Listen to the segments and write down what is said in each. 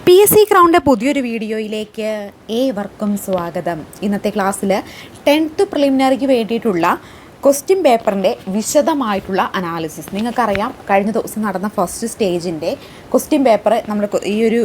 PSC ക്രൗണിൻ്റെ പുതിയൊരു വീഡിയോയിലേക്ക് ഏവർക്കും സ്വാഗതം. ഇന്നത്തെ ക്ലാസ്സിൽ 10th പ്രിലിമിനറിക്ക് വേണ്ടിയിട്ടുള്ള ക്വസ്റ്റ്യൻ പേപ്പറിൻ്റെ വിശദമായിട്ടുള്ള അനാലിസിസ്. നിങ്ങൾക്കറിയാം, കഴിഞ്ഞ ദിവസം നടന്ന ഫസ്റ്റ് സ്റ്റേജിൻ്റെ ക്വസ്റ്റ്യൻ പേപ്പർ നമ്മൾ ഈ ഒരു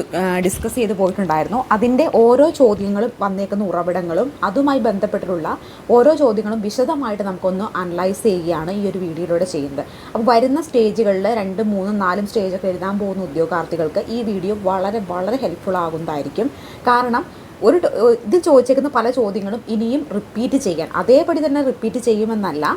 ഡിസ്കസ് ചെയ്ത് പോയിട്ടുണ്ടായിരുന്നു. അതിൻ്റെ ഓരോ ചോദ്യങ്ങളും വന്നേക്കുന്ന ഉറവിടങ്ങളും അതുമായി ബന്ധപ്പെട്ടിട്ടുള്ള ഓരോ ചോദ്യങ്ങളും വിശദമായിട്ട് നമുക്കൊന്ന് അനലൈസ് ചെയ്യുകയാണ് ഈ ഒരു വീഡിയോയിലൂടെ ചെയ്യുന്നത്. അപ്പോൾ വരുന്ന സ്റ്റേജുകളിൽ 2, 3, 4 സ്റ്റേജൊക്കെ എഴുതാൻ പോകുന്ന ഉദ്യോഗാർത്ഥികൾക്ക് ഈ വീഡിയോ വളരെ വളരെ ഹെൽപ്ഫുൾ ആകുന്നതായിരിക്കും. കാരണം ഇതിൽ ചോദിച്ചേക്കുന്ന പല ചോദ്യങ്ങളും ഇനിയും റിപ്പീറ്റ് ചെയ്യാൻ അതേപടി തന്നെ റിപ്പീറ്റ് ചെയ്യുമെന്നല്ല.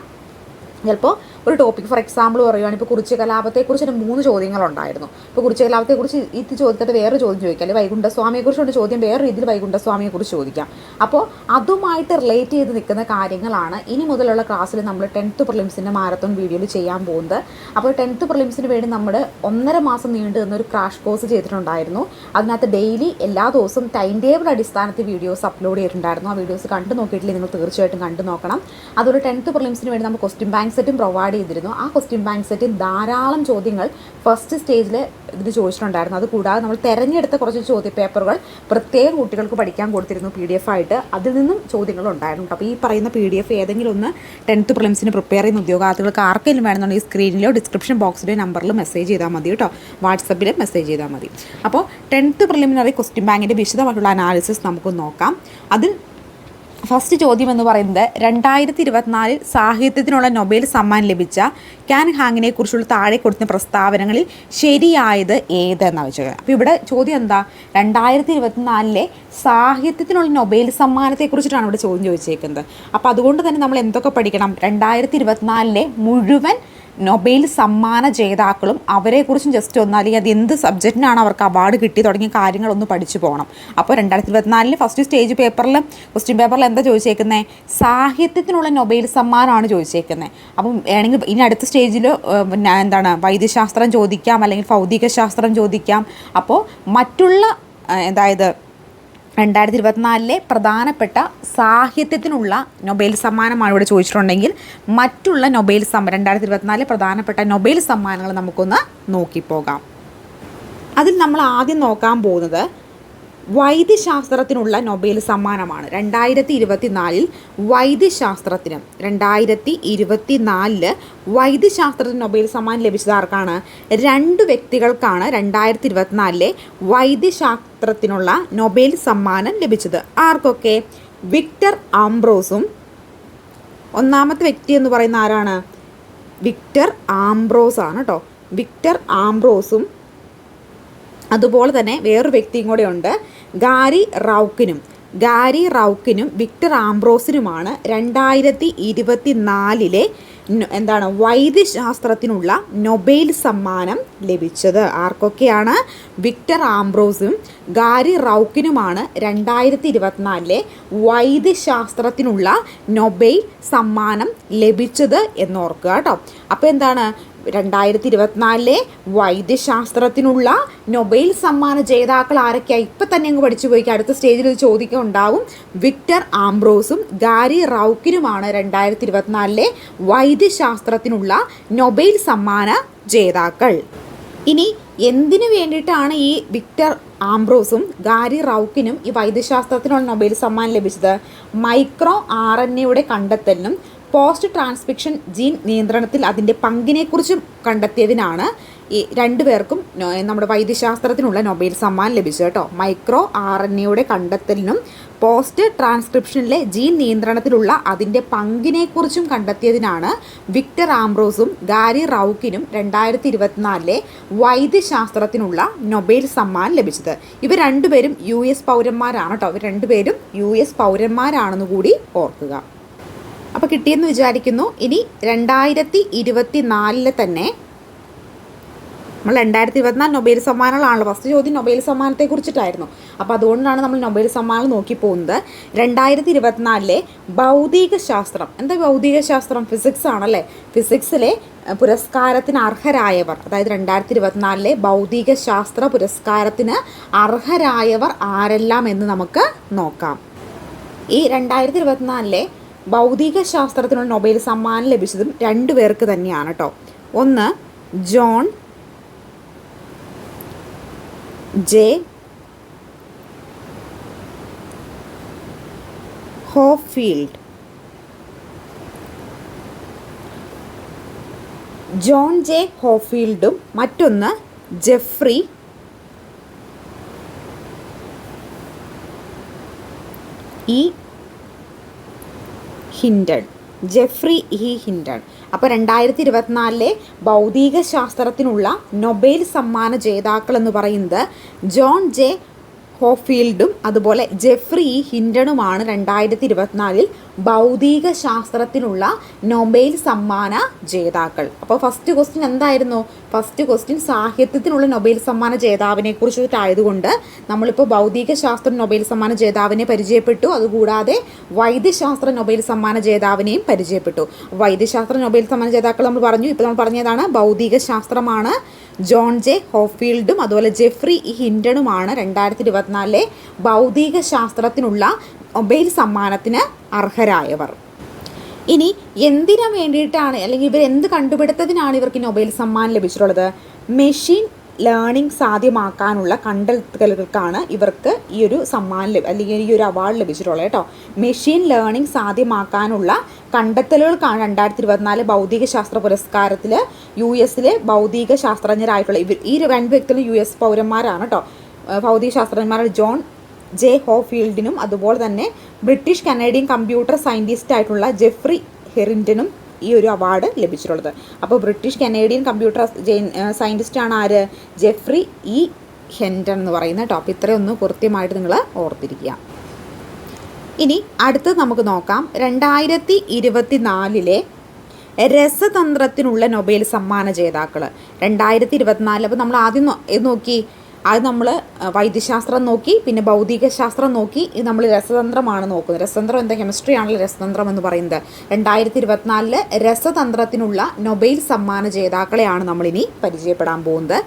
ചിലപ്പോൾ ഒരു ടോപ്പിക് ഫോർ എക്സാമ്പിൾ പറയുകയാണ്, ഇപ്പോൾ കുറിച്യ കലാപത്തെക്കുറിച്ച് 3 ചോദ്യങ്ങളുണ്ടായിരുന്നു. ഇപ്പോൾ കുറിച്യ കലാപത്തെക്കുറിച്ച് ഇത് ചോദിച്ചിട്ട് വേറെ ചോദ്യം ചോദിക്കാം, അല്ലെങ്കിൽ വൈകുണ്ഠസ്വാമിയെക്കുറിച്ചുള്ള ചോദ്യം വേറെ രീതിയിൽ വൈകുണ്ഠസ്വാമിയെക്കുറിച്ച് ചോദിക്കാം. അപ്പോൾ അതുമായിട്ട് റിലേറ്റ് ചെയ്ത് നിൽക്കുന്ന കാര്യങ്ങളാണ് ഇനി മുതലുള്ള ക്ലാസ്സിൽ നമ്മൾ 10th പ്രിലിംസിൻ്റെ മാരത്തോൺ വീഡിയോയിൽ ചെയ്യാൻ പോകുന്നത്. അപ്പോൾ 10th പ്രിലിംസിന് വേണ്ടി നമ്മൾ 1.5 മാസം നീണ്ടു നിന്നൊരു ക്രാഷ് കോഴ്സ് ചെയ്തിട്ടുണ്ടായിരുന്നു. അതിനകത്ത് ഡെയിലി എല്ലാ ദിവസവും ടൈം ടേബിൾ അടിസ്ഥാനത്തിൽ വീഡിയോസ് അപ്ലോഡ് ചെയ്തിട്ടുണ്ടായിരുന്നു. ആ വീഡിയോസ് കണ്ടു നോക്കിയിട്ടില്ല, നിങ്ങൾ തീർച്ചയായിട്ടും കണ്ടു നോക്കണം. അതുപോലെ 10th പ്രിലിംസിന് വേണ്ടി നമ്മൾ ക്വസ്റ്റ്യൻ ബാങ്ക് സെറ്റും പ്രൊവൈഡ് ചെയ്തിരുന്നു. ആ ക്വസ്റ്റ്യൻ ബാങ്ക് സെറ്റിൽ ധാരാളം ചോദ്യങ്ങൾ ഫസ്റ്റ് സ്റ്റേജിൽ ഇതിൽ ചോദിച്ചിട്ടുണ്ടായിരുന്നു. അതുകൂടാതെ നമ്മൾ തിരഞ്ഞെടുത്ത കുറച്ച് ചോദ്യപേപ്പറുകൾ പ്രത്യേകം കുട്ടികൾക്ക് പഠിക്കാൻ കൊടുത്തിരുന്നു PDF ആയിട്ട്. അതിൽ നിന്നും ചോദ്യങ്ങളുണ്ടായിരുന്നു. അപ്പോൾ ഈ പറയുന്ന PDF ഏതെങ്കിലും ഒന്ന് 10th പ്രിലിംസിന് പ്രിപ്പയർ ചെയ്യുന്ന ഉദ്യോഗാർത്ഥികൾക്ക് ആർക്കെങ്കിലും വേണമെന്നുണ്ടെങ്കിൽ സ്ക്രീനിലോ ഡിസ്ക്രിപ്ഷൻ ബോക്സിലോ നമ്പറിൽ മെസ്സേജ് ചെയ്താൽ മതി കേട്ടോ, വാട്സപ്പിൽ മെസ്സേജ് ചെയ്താൽ മതി. അപ്പോൾ 10th പ്രിലിമിനറി ക്വസ്റ്റ്യൻ ബാങ്കിൻ്റെ വിശദമായിട്ടുള്ള അനാലിസിസ് നമുക്ക് നോക്കാം. അതിൽ ഫസ്റ്റ് ചോദ്യം എന്ന് പറയുന്നത് 2024 സാഹിത്യത്തിനുള്ള നൊബേൽ സമ്മാനം ലഭിച്ച ക്യാൻ ഹാങ്ങിനെ കുറിച്ചുള്ള താഴെ കൊടുത്ത പ്രസ്താവനകളിൽ ശരിയായത് ഏതെന്നാണ് വെച്ചത്. അപ്പോൾ ഇവിടെ ചോദ്യം എന്താ, 2024 സാഹിത്യത്തിനുള്ള നൊബേൽ സമ്മാനത്തെക്കുറിച്ചിട്ടാണ് ഇവിടെ ചോദ്യം ചോദിച്ചേക്കുന്നത്. അപ്പോൾ അതുകൊണ്ട് തന്നെ നമ്മൾ എന്തൊക്കെ പഠിക്കണം, 2024 മുഴുവൻ നൊബേൽ സമ്മാന ജേതാക്കളും അവരെക്കുറിച്ചും ജസ്റ്റ് ഒന്ന്, അല്ലെങ്കിൽ അത് എന്ത് സബ്ജക്റ്റിനാണ് അവർക്ക് അവാർഡ് കിട്ടി തുടങ്ങിയ കാര്യങ്ങളൊന്ന് പഠിച്ചു പോകണം. അപ്പോൾ 2024 ഫസ്റ്റ് സ്റ്റേജ് പേപ്പറിൽ ക്വസ്റ്റ്യൻ പേപ്പറിൽ എന്താ ചോദിച്ചേക്കുന്നത്, സാഹിത്യത്തിനുള്ള നൊബേൽ സമ്മാനമാണ് ചോദിച്ചേക്കുന്നത്. അപ്പം വേണമെങ്കിൽ ഇനി അടുത്ത സ്റ്റേജിൽ എന്താണ് വൈദ്യശാസ്ത്രം ചോദിക്കാം, അല്ലെങ്കിൽ ഭൗതിക ശാസ്ത്രം ചോദിക്കാം. അപ്പോൾ മറ്റുള്ള അതായത് 2024 പ്രധാനപ്പെട്ട സാഹിത്യത്തിനുള്ള നൊബേൽ സമ്മാനമാണ് ഇവിടെ ചോദിച്ചിട്ടുണ്ടെങ്കിൽ മറ്റുള്ള നൊബേൽ 2024 പ്രധാനപ്പെട്ട നൊബേൽ സമ്മാനങ്ങൾ നമുക്കൊന്ന് നോക്കിപ്പോകാം. അതിൽ നമ്മൾ ആദ്യം നോക്കാൻ പോകുന്നത് വൈദ്യശാസ്ത്രത്തിനുള്ള നൊബേൽ സമ്മാനമാണ്. 2024 വൈദ്യശാസ്ത്രത്തിന് 2024 വൈദ്യശാസ്ത്രത്തിന് നൊബേൽ സമ്മാനം ലഭിച്ചത് ആർക്കാണ്? 2 വ്യക്തികൾക്കാണ് 2024 വൈദ്യശാസ്ത്രത്തിനുള്ള നൊബേൽ സമ്മാനം ലഭിച്ചത്. ആർക്കൊക്കെ? വിക്ടർ ആംബ്രോസും, ഒന്നാമത്തെ വ്യക്തി എന്ന് പറയുന്ന ആരാണ്? വിക്ടർ ആംബ്രോസ് ആണ് കേട്ടോ. വിക്ടർ ആംബ്രോസും അതുപോലെ തന്നെ വേറൊരു വ്യക്തിയും കൂടെ ഉണ്ട്, ഗാരി റൗക്കിനും വിക്ടർ ആംബ്രോസിനുമാണ് 2024 എന്താണ് വൈദ്യശാസ്ത്രത്തിനുള്ള നൊബേൽ സമ്മാനം ലഭിച്ചത്. ആർക്കൊക്കെയാണ്? വിക്ടർ ആംബ്രോസും ഗാരി റൗക്കിനുമാണ് 2024 വൈദ്യശാസ്ത്രത്തിനുള്ള നൊബേൽ സമ്മാനം ലഭിച്ചത് എന്നോർക്കുക കേട്ടോ. അപ്പോൾ എന്താണ്, 2024 വൈദ്യശാസ്ത്രത്തിനുള്ള നൊബേൽ സമ്മാന ജേതാക്കൾ ആരൊക്കെയാണ്? ഇപ്പം തന്നെ അങ്ങ് പഠിച്ചു പോയിക്കുക, അടുത്ത സ്റ്റേജിൽ ഇത് ചോദിക്കുന്നുണ്ടാവും. വിക്ടർ ആംബ്രോസും ഗാരി റൗക്കിനുമാണ് 2024 വൈദ്യശാസ്ത്രത്തിനുള്ള നൊബേൽ സമ്മാന ജേതാക്കൾ. ഇനി എന്തിനു വേണ്ടിയിട്ടാണ് ഈ വിക്ടർ ആംബ്രോസും ഗാരി റൗക്കിനും ഈ വൈദ്യശാസ്ത്രത്തിനുള്ള നൊബേൽ സമ്മാനം ലഭിച്ചത്? മൈക്രോ RNA കണ്ടെത്തലിനും പോസ്റ്റ് ട്രാൻസ്ക്രിപ്ഷൻ ജീൻ നിയന്ത്രണത്തിൽ അതിൻ്റെ പങ്കിനെക്കുറിച്ചും കണ്ടെത്തിയതിനാണ് ഈ 2 പേർക്കും നമ്മുടെ വൈദ്യശാസ്ത്രത്തിനുള്ള നൊബേൽ സമ്മാനം ലഭിച്ചത് കേട്ടോ. മൈക്രോ RNA കണ്ടെത്തലിനും പോസ്റ്റ് ട്രാൻസ്ക്രിപ്ഷനിലെ ജീൻ നിയന്ത്രണത്തിലുള്ള അതിൻ്റെ പങ്കിനെക്കുറിച്ചും കണ്ടെത്തിയതിനാണ് വിക്ടർ ആംബ്രോസും ഗാരി റൗക്കിനും 2024 വൈദ്യശാസ്ത്രത്തിനുള്ള നൊബേൽ സമ്മാനം ലഭിച്ചത്. ഇവർ 2 പേരും US പൗരന്മാരാണ് കേട്ടോ. ഇവർ 2 പേരും US പൗരന്മാരാണെന്ന് കൂടി ഓർക്കുക. അപ്പോൾ കിട്ടിയെന്ന് വിചാരിക്കുന്നു. ഇനി 2024 തന്നെ നമ്മൾ 2024 നൊബേൽ സമ്മാനങ്ങളാണല്ലോ. ഫസ്റ്റ് ചോദ്യം നൊബേൽ സമ്മാനത്തെക്കുറിച്ചിട്ടായിരുന്നു. അപ്പോൾ അതുകൊണ്ടാണ് നമ്മൾ നൊബേൽ സമ്മാനം നോക്കി പോകുന്നത്. 2024 ഭൗതിക ശാസ്ത്രം, എന്താ ഭൗതിക ശാസ്ത്രം? ഫിസിക്സ് ആണല്ലേ. ഫിസിക്സിലെ പുരസ്കാരത്തിന് അർഹരായവർ, അതായത് 2024 ഭൗതിക ശാസ്ത്ര പുരസ്കാരത്തിന് അർഹരായവർ ആരെല്ലാം എന്ന് നമുക്ക് നോക്കാം. ഈ 2024 ഭൗതിക ശാസ്ത്രത്തിനുള്ള നൊബേൽ സമ്മാനം ലഭിച്ചതും 2 പേർക്ക് തന്നെയാണ് കേട്ടോ. ഒന്ന് John J Hopfield, John J ഹോഫീൽഡും മറ്റൊന്ന് Geoffrey E Hinton. Geoffrey E Hinton. അപ്പോൾ 2024 ഭൗതിക ശാസ്ത്രത്തിനുള്ള നൊബേൽ സമ്മാന ജേതാക്കൾ എന്ന് പറയുന്നത് ജോൺ ജെ ഹോഫീൽഡും അതുപോലെ ജെഫ്രി ഇ ഹിൻഡണുമാണ് 2024 ഭൗതിക ശാസ്ത്രത്തിനുള്ള നൊബേൽ സമ്മാന ജേതാക്കൾ. അപ്പോൾ ഫസ്റ്റ് ക്വസ്റ്റ്യൻ എന്തായിരുന്നു? ഫസ്റ്റ് ക്വസ്റ്റ്യൻ സാഹിത്യത്തിനുള്ള നൊബേൽ സമ്മാന ജേതാവിനെ കുറിച്ചിട്ടായതുകൊണ്ട് നമ്മളിപ്പോൾ ഭൗതിക ശാസ്ത്ര നൊബേൽ സമ്മാന ജേതാവിനെ പരിചയപ്പെട്ടു. അതുകൂടാതെ വൈദ്യശാസ്ത്ര നൊബേൽ സമ്മാന ജേതാവിനെയും പരിചയപ്പെട്ടു. വൈദ്യശാസ്ത്ര നൊബേൽ സമ്മാന ജേതാക്കൾ നമ്മൾ പറഞ്ഞു. ഇപ്പോൾ നമ്മൾ പറഞ്ഞതാണ് ഭൗതിക ശാസ്ത്രമാണ് ജോൺ ജെ ഹോഫീൽഡും അതുപോലെ ജെഫ്രി ഇ ഹിൻഡണുമാണ് 2024 ഭൗതിക ശാസ്ത്രത്തിനുള്ള നൊബേൽ സമ്മാനത്തിന് അർഹരായവർ. ഇനി എന്തിനു വേണ്ടിയിട്ടാണ് അല്ലെങ്കിൽ ഇവർ എന്ത് കണ്ടുപിടുത്തത്തിനാണ് ഇവർക്ക് നൊബേൽ സമ്മാനം ലഭിച്ചിട്ടുള്ളത്? മെഷീൻ ലേണിംഗ് സാധ്യമാക്കാനുള്ള കണ്ടെത്തലുകൾക്കാണ് ഇവർക്ക് ഈ ഒരു സമ്മാനം അല്ലെങ്കിൽ ഈ ഒരു അവാർഡ് ലഭിച്ചിട്ടുള്ളത് കേട്ടോ. മെഷീൻ ലേണിംഗ് സാധ്യമാക്കാനുള്ള കണ്ടെത്തലുകൾക്കാണ് 2024 ഭൗതിക ശാസ്ത്ര പുരസ്കാരത്തിൽ US ഭൗതിക ശാസ്ത്രജ്ഞരായിട്ടുള്ള ഈ രണ്ട് വ്യക്തികളും US പൗരന്മാരാണ് കേട്ടോ. ഭൗതിക ശാസ്ത്രജ്ഞന്മാരായ ജോൺ ജെ ഹോഫീൽഡിനും അതുപോലെ തന്നെ ബ്രിട്ടീഷ് കനേഡിയൻ കമ്പ്യൂട്ടർ സയൻറ്റിസ്റ്റ് ആയിട്ടുള്ള ജെഫ്രി ഹെറിൻറ്റനും ഈ ഒരു അവാർഡ് ലഭിച്ചിട്ടുള്ളത്. അപ്പോൾ ബ്രിട്ടീഷ് കനേഡിയൻ കമ്പ്യൂട്ടർ സയൻറ്റിസ്റ്റാണ് ആര്? ജെഫ്രി ഇ ഹെൻഡൺ എന്ന് പറയുന്നത് കേട്ടോ. അപ്പോൾ ഇത്രയൊന്ന് കൃത്യമായിട്ട് നിങ്ങൾ ഓർത്തിരിക്കുക. ഇനി അടുത്തത് നമുക്ക് നോക്കാം 2024 രസതന്ത്രത്തിനുള്ള നൊബേൽ സമ്മാന ജേതാക്കൾ 2024. അപ്പോൾ നമ്മൾ ആദ്യം നോക്കി, അത് നമ്മൾ വൈദ്യശാസ്ത്രം നോക്കി, പിന്നെ ഭൗതിക ശാസ്ത്രം നോക്കി, ഇത് നമ്മൾ രസതന്ത്രമാണ് നോക്കുന്നത്. രസതന്ത്രം എന്താ? കെമിസ്ട്രി ആണല്ലോ രസതന്ത്രം എന്ന് പറയുന്നത്. 2024 രസതന്ത്രത്തിനുള്ള നൊബേൽ സമ്മാന ജേതാക്കളെയാണ് നമ്മളിനി പരിചയപ്പെടാൻ പോകുന്നത്.